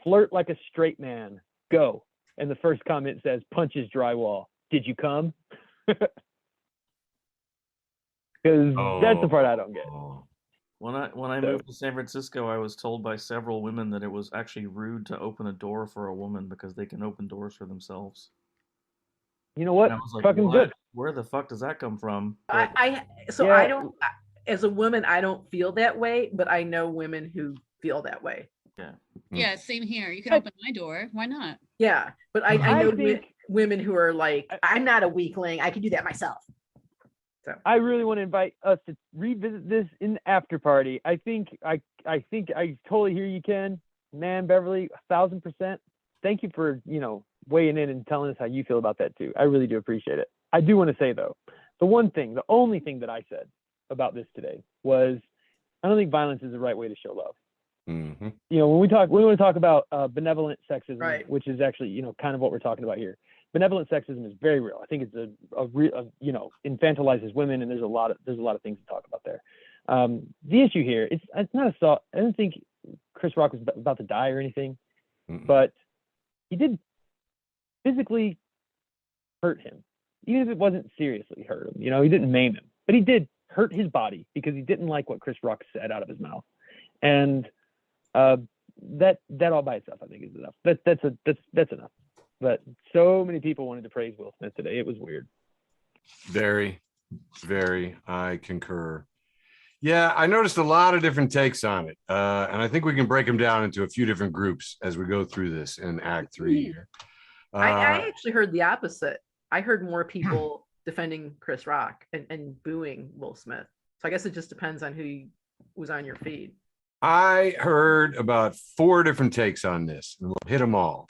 [SPEAKER 2] flirt like a straight man. Go. And the first comment says, punches drywall. Did you come? Because that's the part I don't get.
[SPEAKER 3] When I moved to San Francisco, I was told by several women that it was actually rude to open a door for a woman because they can open doors for themselves.
[SPEAKER 2] You know what?
[SPEAKER 3] And I was like,
[SPEAKER 2] fucking good.
[SPEAKER 3] Where the fuck does that come from?
[SPEAKER 5] But, I don't, as a woman, I don't feel that way, but I know women who feel that way.
[SPEAKER 3] Yeah.
[SPEAKER 4] Yeah, same here. You can open my door. Why not?
[SPEAKER 5] Yeah, but I know women who are like, I'm not a weakling. I can do that myself. So
[SPEAKER 2] I really want to invite us to revisit this in the after party. I think I totally hear you, Ken. Man, Beverly, 1,000%. Thank you for, weighing in and telling us how you feel about that too. I really do appreciate it. I do want to say though, the only thing that I said about this today was, I don't think violence is the right way to show love.
[SPEAKER 1] Mm-hmm.
[SPEAKER 2] When we want to talk about benevolent sexism,
[SPEAKER 5] right,
[SPEAKER 2] which is actually, kind of what we're talking about here. Benevolent sexism is very real. I think it's a real, infantilizes women, and there's a lot of things to talk about there. The issue here, it's not assault. I don't think Chris Rock was about to die or anything, but he did physically hurt him, even if it wasn't seriously hurt him. He didn't maim him, but he did hurt his body because he didn't like what Chris Rock said out of his mouth, and that all by itself, I think, is enough. That's enough. But so many people wanted to praise Will Smith today. It was weird.
[SPEAKER 1] Very, very. I concur. Yeah, I noticed a lot of different takes on it. And I think we can break them down into a few different groups as we go through this in Act 3 here.
[SPEAKER 5] I actually heard the opposite. I heard more people defending Chris Rock and booing Will Smith. So I guess it just depends on who was on your feed.
[SPEAKER 1] I heard about 4 different takes on this, and we'll hit them all.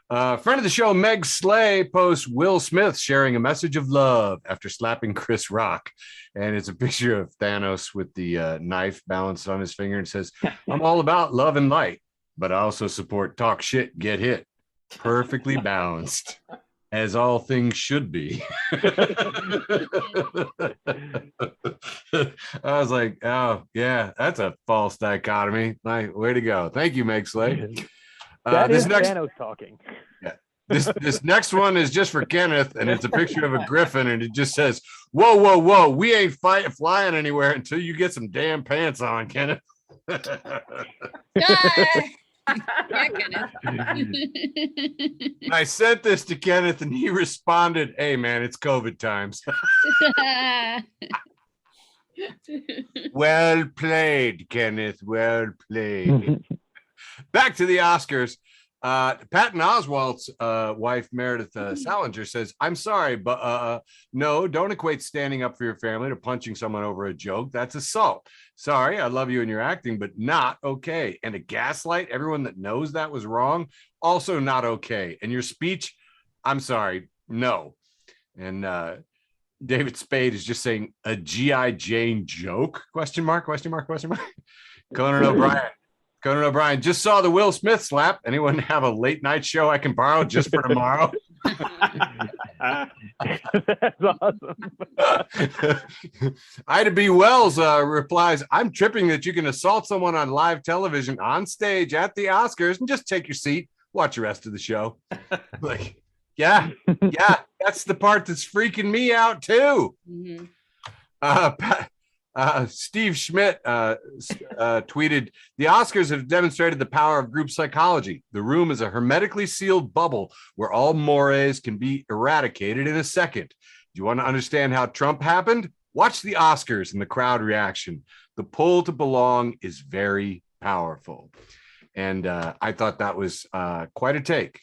[SPEAKER 1] Friend of the show, Meg Slay, posts Will Smith sharing a message of love after slapping Chris Rock. And it's a picture of Thanos with the knife balanced on his finger, and says, "I'm all about love and light, but I also support talk shit, get hit. Perfectly balanced." as all things should be. I was like, oh yeah, that's a false dichotomy. Like, way to go. Thank you, Meg Slay.
[SPEAKER 2] That is
[SPEAKER 1] next
[SPEAKER 2] Thanos talking.
[SPEAKER 1] this next one is just for Kenneth, and it's a picture of a griffin, and it just says, whoa, whoa, whoa, we ain't flying anywhere until you get some damn pants on, Kenneth.
[SPEAKER 4] Yeah, Kenneth.
[SPEAKER 1] I sent this to Kenneth, and he responded, hey man, it's COVID times. Well played, Kenneth, well played. Back to the Oscars. Patton Oswalt's wife, Meredith Salinger, says, I'm sorry, but no, don't equate standing up for your family to punching someone over a joke. That's assault. Sorry, I love you and your acting, but not okay. And to gaslight everyone that knows that was wrong, also not okay. And your speech, I'm sorry, no. And David Spade is just saying, a G.I. Jane joke? Question mark, question mark, question mark. Conan O'Brien just saw the Will Smith slap. Anyone have a late night show I can borrow just for tomorrow?
[SPEAKER 2] That's awesome.
[SPEAKER 1] Ida B. Wells replies, I'm tripping that you can assault someone on live television on stage at the Oscars and just take your seat, watch the rest of the show. Like, yeah, that's the part that's freaking me out too.
[SPEAKER 4] Mhm.
[SPEAKER 1] Steve Schmidt tweeted, the Oscars have demonstrated the power of group psychology. The room is a hermetically sealed bubble where all mores can be eradicated in a second. Do you want to understand how Trump happened? Watch the Oscars and the crowd reaction. The pull to belong is very powerful. And I thought that was quite a take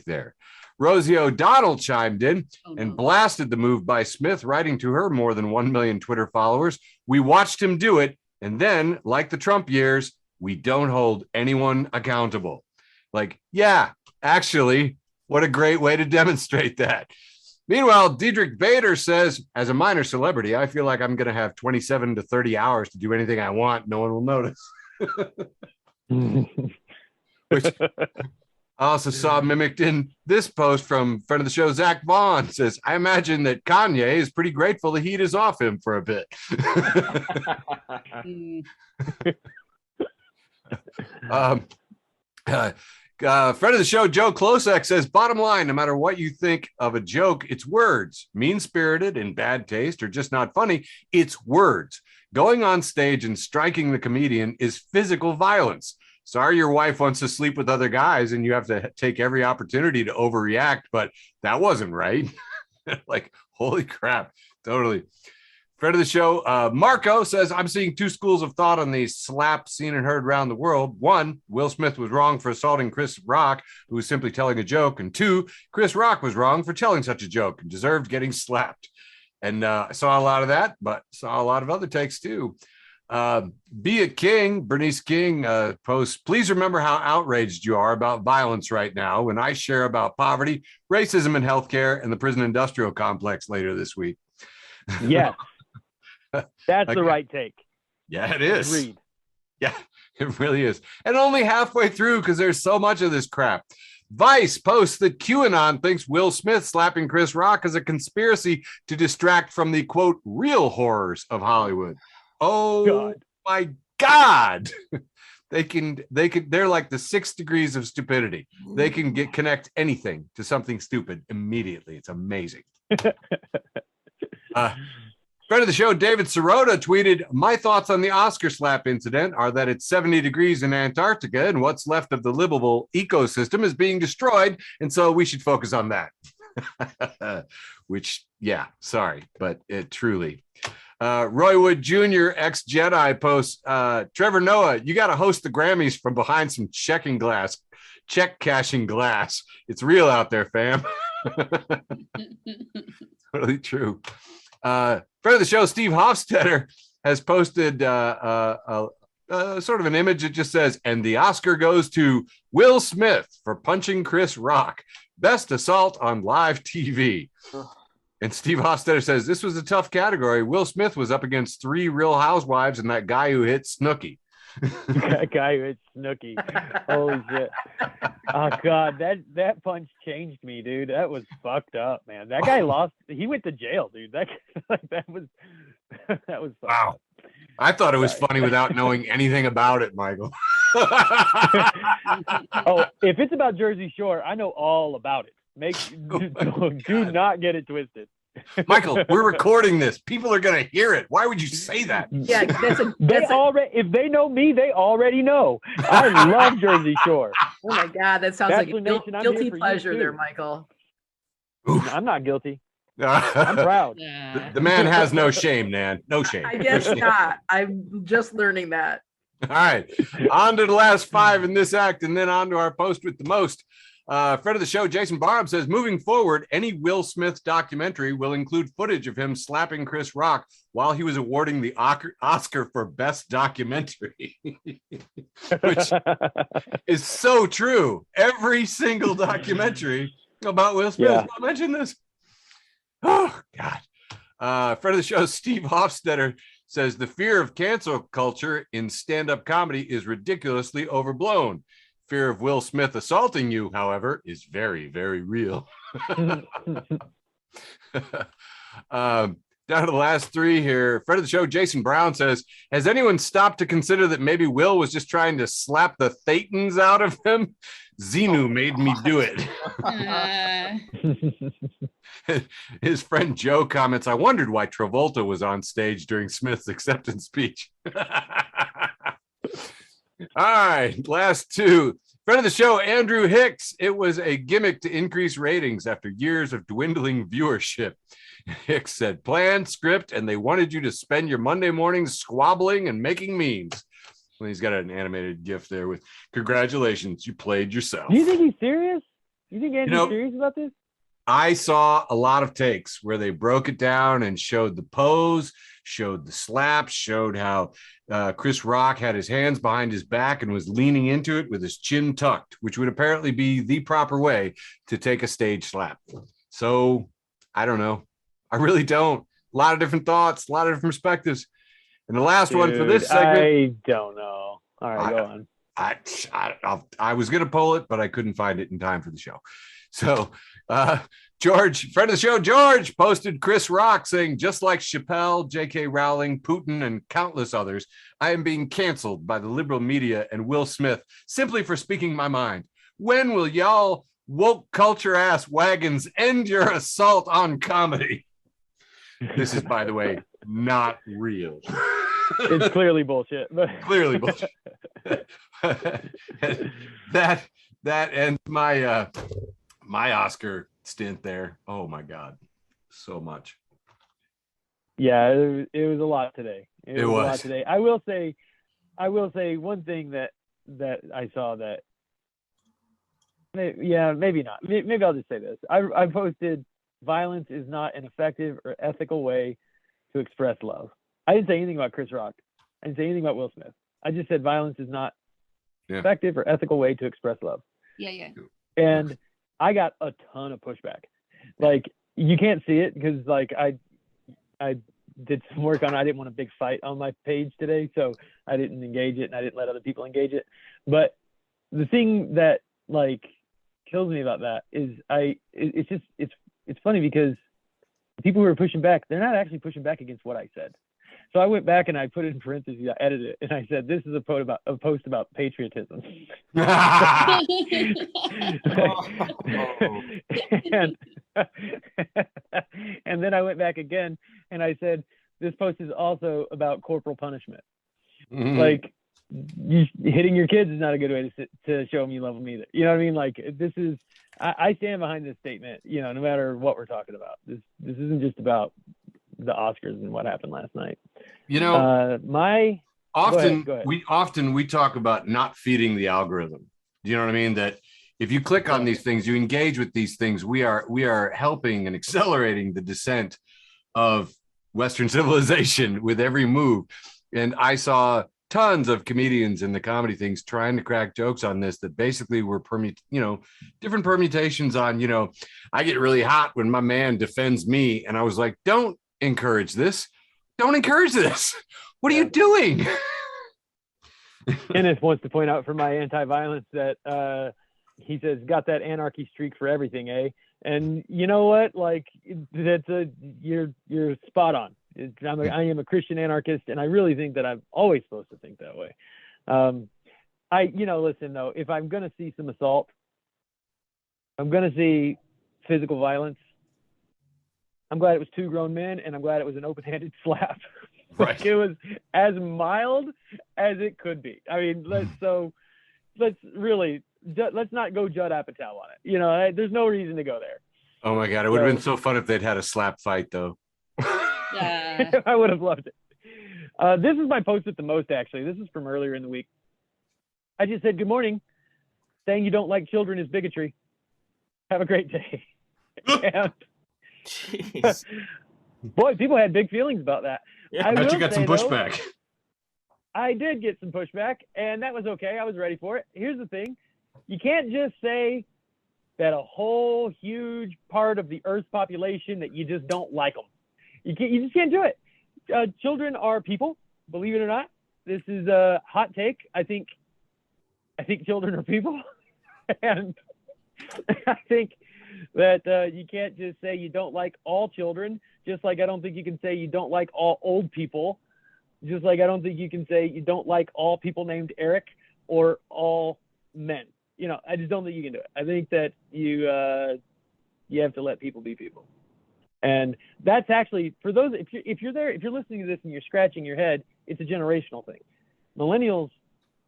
[SPEAKER 1] there. Rosie O'Donnell chimed in and blasted the move by Smith, writing to her more than 1 million Twitter followers. We watched him do it. And then, like the Trump years, we don't hold anyone accountable. Like, yeah, actually, what a great way to demonstrate that. Meanwhile, Diedrich Bader says, as a minor celebrity, I feel like I'm going to have 27 to 30 hours to do anything I want. No one will notice. Which I also saw mimicked in this post from friend of the show, Zach Vaughn, says, I imagine that Kanye is pretty grateful the heat is off him for a bit. Friend of the show, Joe Klosek, says, bottom line, no matter what you think of a joke, it's words. Mean-spirited, in bad taste, or just not funny, it's words. Going on stage and striking the comedian is physical violence. Sorry your wife wants to sleep with other guys and you have to take every opportunity to overreact, but that wasn't right. Like, holy crap, totally. Friend of the show, Marco says, I'm seeing two schools of thought on the slap seen and heard around the world. One, Will Smith was wrong for assaulting Chris Rock, who was simply telling a joke. And two, Chris Rock was wrong for telling such a joke and deserved getting slapped. And I saw a lot of that, but saw a lot of other takes too. Be it King, Bernice King posts, please remember how outraged you are about violence right now when I share about poverty, racism in healthcare, and the prison industrial complex later this week.
[SPEAKER 2] Yes. That's the right take.
[SPEAKER 1] Yeah, it is.
[SPEAKER 2] Agreed.
[SPEAKER 1] Yeah, it really is. And only halfway through because there's so much of this crap. Vice posts that QAnon thinks Will Smith slapping Chris Rock is a conspiracy to distract from the, quote, real horrors of Hollywood. Oh, God. My God. They're like the 6 degrees of stupidity. They can connect anything to something stupid immediately. It's amazing. Friend of the show, David Sirota, tweeted, my thoughts on the Oscar slap incident are that it's 70 degrees in Antarctica and what's left of the livable ecosystem is being destroyed. And so we should focus on that. Which, yeah, sorry, but it truly. Roy Wood Jr., ex-Jedi, posts, Trevor Noah, you got to host the Grammys from behind some check cashing glass. It's real out there, fam. Totally true. Friend of the show, Steve Hofstetter, has posted sort of an image that just says, and the Oscar goes to Will Smith for punching Chris Rock. Best assault on live TV. And Steve Hofstetter says, this was a tough category. Will Smith was up against 3 Real Housewives and that guy who hit Snooki.
[SPEAKER 2] That guy with Snooki. Holy shit. Oh God, that punch changed me, dude. That was fucked up, man. That guy lost. He went to jail, dude. That was fucked
[SPEAKER 1] Wow.
[SPEAKER 2] up.
[SPEAKER 1] I thought it was
[SPEAKER 2] Sorry.
[SPEAKER 1] funny without knowing anything about it, Michael.
[SPEAKER 2] Oh, if it's about Jersey Shore, I know all about it. Do not get it twisted.
[SPEAKER 1] Michael, we're recording this. People are gonna hear it. Why would you say that?
[SPEAKER 5] Yeah,
[SPEAKER 2] If they know me, they already know. I love Jersey Shore.
[SPEAKER 5] oh my God, that sounds
[SPEAKER 2] Bachelor
[SPEAKER 5] like a
[SPEAKER 2] Nation, I'm
[SPEAKER 5] guilty
[SPEAKER 2] here for you
[SPEAKER 5] pleasure
[SPEAKER 2] too.
[SPEAKER 5] there, Michael.
[SPEAKER 1] Oof.
[SPEAKER 2] I'm not guilty. I'm proud.
[SPEAKER 1] The man has no shame, Nan. No shame.
[SPEAKER 5] I guess not. I'm just learning that.
[SPEAKER 1] All right. On to the last 5 in this act, and then on to our post with the most. Friend of the show, Jason Barham, says, moving forward, any Will Smith documentary will include footage of him slapping Chris Rock while he was awarding the Oscar for Best Documentary, which is so true. Every single documentary about Will Smith will mention this. Oh, God. Friend of the show, Steve Hofstetter, says, the fear of cancel culture in stand-up comedy is ridiculously overblown. Fear of Will Smith assaulting you, however, is very, very real. Down to the last 3 here. Friend of the show, Jason Brown, says, has anyone stopped to consider that maybe Will was just trying to slap the Thetans out of him? Xenu made me do it. His friend Joe comments, I wondered why Travolta was on stage during Smith's acceptance speech. All right, last 2. Friend of the show, Andrew Hicks. It was a gimmick to increase ratings after years of dwindling viewership. Hicks said, planned script, and they wanted you to spend your Monday mornings squabbling and making memes. Well, he's got an animated GIF there with, congratulations, you played yourself.
[SPEAKER 2] Do you think he's serious? You think Andrew's serious about this?
[SPEAKER 1] I saw a lot of takes where they broke it down and showed the pose, showed the slaps, showed how Chris Rock had his hands behind his back and was leaning into it with his chin tucked, which would apparently be the proper way to take a stage slap. So I don't know. I really don't. A lot of different thoughts, a lot of different perspectives. And the last one for this segment.
[SPEAKER 2] I don't know. All right, go on.
[SPEAKER 1] I was going to pull it, but I couldn't find it in time for the show. So George, friend of the show, George, posted Chris Rock saying, just like Chappelle, J.K. Rowling, Putin, and countless others, I am being canceled by the liberal media and Will Smith simply for speaking my mind. When will y'all woke culture ass wagons end your assault on comedy? This is, by the way, not real.
[SPEAKER 2] It's clearly bullshit. But
[SPEAKER 1] clearly bullshit. that ends my my Oscar stint there. Oh my God, so much.
[SPEAKER 2] Yeah, it was a lot today.
[SPEAKER 1] It was
[SPEAKER 2] a lot today. I will say one thing that I saw that. Maybe not. Maybe I'll just say this. I posted, violence is not an effective or ethical way to express love. I didn't say anything about Chris Rock. I didn't say anything about Will Smith. I just said violence is not effective or ethical way to express love.
[SPEAKER 4] Yeah.
[SPEAKER 2] And I got a ton of pushback. Like, you can't see it because like I did some work on it. I didn't want a big fight on my page today, so I didn't engage it and I didn't let other people engage it. But the thing that like kills me about that is it's funny because the people who are pushing back, they're not actually pushing back against what I said. So I went back and I put it in parentheses, I edited it, and I said, this is a post about patriotism. And then I went back again and I said, this post is also about corporal punishment. Mm-hmm. Like, hitting your kids is not a good way to show them you love them either. You know what I mean? Like, this is, I stand behind this statement, you know, no matter what we're talking about. This isn't just about the Oscars and what happened last night.
[SPEAKER 1] You know,
[SPEAKER 2] go ahead.
[SPEAKER 1] we talk about not feeding the algorithm. Do you know what I mean? That if you click on these things, you engage with these things, we are helping and accelerating the descent of Western civilization with every move. And I saw tons of comedians in the comedy things trying to crack jokes on this that basically were different permutations on, you know, I get really hot when my man defends me. And I was like, don't encourage this. Don't encourage this. What are you doing?
[SPEAKER 2] Kenneth wants to point out for my anti-violence that he says, got that anarchy streak for everything, eh? And you know what? Like, you're spot on. I am a Christian anarchist, and I really think that I'm always supposed to think that way. Listen though, if I'm gonna see some assault, I'm gonna see physical violence. I'm glad it was 2 grown men, and I'm glad it was an open-handed slap.
[SPEAKER 1] Right.
[SPEAKER 2] It was as mild as it could be. I mean, let's not go Judd Apatow on it. There's no reason to go there.
[SPEAKER 1] Oh my God, it would have been so fun if they'd had a slap fight though.
[SPEAKER 4] Yeah.
[SPEAKER 2] I would have loved it. This is my post with the most, actually. This is from earlier in the week. I just said, good morning. Saying you don't like children is bigotry. Have a great day. And,
[SPEAKER 3] Jeez.
[SPEAKER 2] boy, people had big feelings about that.
[SPEAKER 3] Yeah,
[SPEAKER 1] I bet
[SPEAKER 2] will
[SPEAKER 1] you got
[SPEAKER 2] say,
[SPEAKER 1] some pushback.
[SPEAKER 2] I did get some pushback, and that was okay. I was ready for it. Here's the thing. You can't just say that a whole huge part of the Earth's population that you just don't like them. You just can't do it. Children are people, believe it or not. This is a hot take. I think children are people. And I think that you can't just say you don't like all children, just like I don't think you can say you don't like all old people, just like I don't think you can say you don't like all people named Eric or all men. I just don't think you can do it. I think that you have to let people be people. And that's actually, for those, if you're listening to this and you're scratching your head, it's a generational thing. Millennials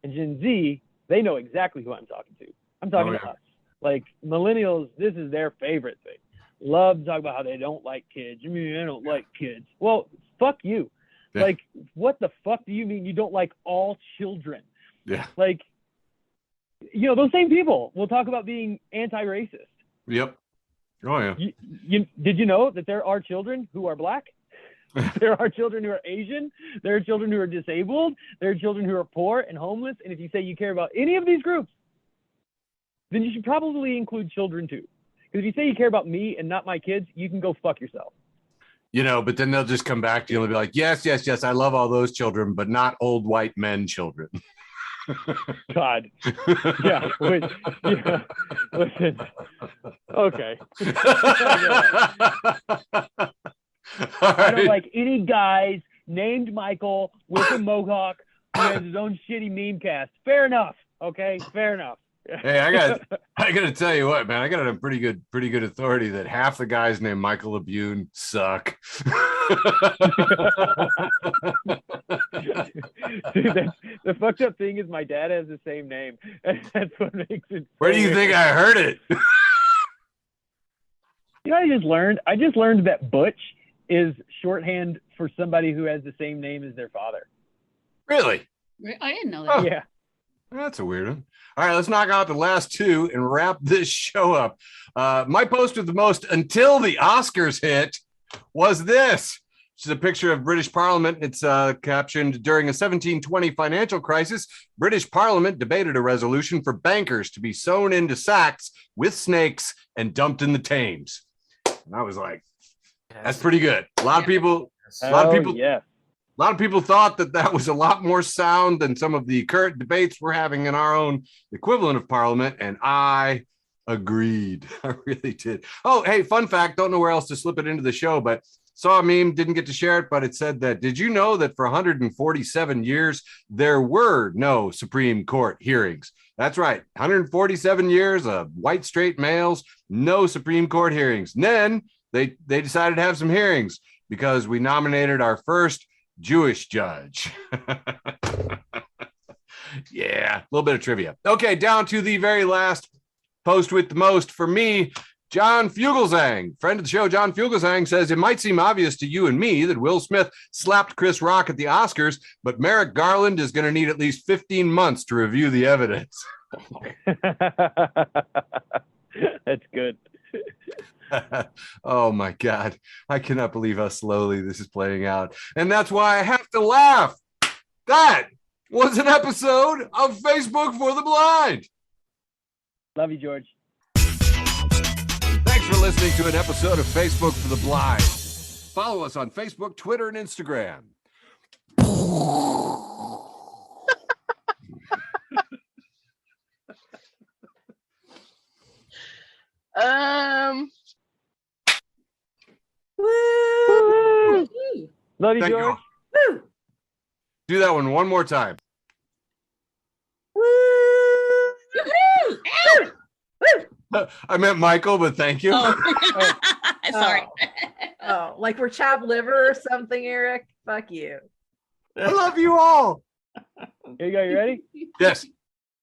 [SPEAKER 2] and Gen Z, they know exactly who I'm talking to. I'm talking to us. Like, millennials, this is their favorite thing. Love to talk about how they don't like kids. I mean, I don't like kids. Well, fuck you.
[SPEAKER 1] Yeah.
[SPEAKER 2] Like, what the fuck do you mean you don't like all children?
[SPEAKER 1] Yeah.
[SPEAKER 2] Like, those same people will talk about being anti-racist.
[SPEAKER 1] Yep. Oh yeah.
[SPEAKER 2] Did you know that there are children who are black? There are children who are Asian. There are children who are disabled. There are children who are poor and homeless. And if you say you care about any of these groups, then you should probably include children too. Because if you say you care about me and not my kids, you can go fuck yourself.
[SPEAKER 1] But then they'll just come back to you and be like, yes, I love all those children, but not old white men children.
[SPEAKER 2] God. Yeah. Listen. Okay. I don't like any guys named Michael with a mohawk who has his own shitty meme cast. Fair enough. Okay. Fair enough.
[SPEAKER 1] Hey, I gotta tell you what, man. I got it on pretty good authority that half the guys named Michael Labune suck.
[SPEAKER 2] Dude, the fucked up thing is my dad has the same name. That's what makes it.
[SPEAKER 1] Where do you think I heard it?
[SPEAKER 2] I just learned that Butch is shorthand for somebody who has the same name as their father.
[SPEAKER 1] Really?
[SPEAKER 4] I didn't know that.
[SPEAKER 2] Oh. Yeah.
[SPEAKER 1] That's a weird one. All right, let's knock out the last 2 and wrap this show up. My post with the most until the Oscars hit was this. This is a picture of British Parliament. It's captioned, during a 1720 financial crisis, British Parliament debated a resolution for bankers to be sewn into sacks with snakes and dumped in the Thames. And I was like, that's pretty good. A lot of people thought that was a lot more sound than some of the current debates we're having in our own equivalent of Parliament, and I agreed. I really did. Oh, hey, fun fact, don't know where else to slip it into the show, but saw a meme, didn't get to share it, but it said that, did you know that for 147 years, there were no Supreme Court hearings? That's right, 147 years of white straight males, no Supreme Court hearings. And then they decided to have some hearings because we nominated our first Jewish judge. Yeah, a little bit of trivia. Okay, down to the very last post with the most for me. John Fugelsang, friend of the show, John Fugelsang says, it might seem obvious to you and me that Will Smith slapped Chris Rock at the Oscars, but Merrick Garland is going to need at least 15 months to review the evidence.
[SPEAKER 2] That's good.
[SPEAKER 1] Oh my God. I cannot believe how slowly this is playing out. And that's why I have to laugh. That was an episode of Facebook for the Blind.
[SPEAKER 2] Love you, George.
[SPEAKER 1] Thanks for listening to an episode of Facebook for the Blind. Follow us on Facebook, Twitter, and Instagram.
[SPEAKER 5] Woo!
[SPEAKER 2] Love you,
[SPEAKER 1] Thank you
[SPEAKER 2] George.
[SPEAKER 1] all.
[SPEAKER 5] Woo!
[SPEAKER 1] Do that one more time.
[SPEAKER 5] Woo!
[SPEAKER 1] I meant Michael, but thank you.
[SPEAKER 4] Oh. Sorry.
[SPEAKER 5] Oh, like we're chopped liver or something, Eric? Fuck you.
[SPEAKER 1] I love you all.
[SPEAKER 2] Here you go. You ready?
[SPEAKER 1] Yes.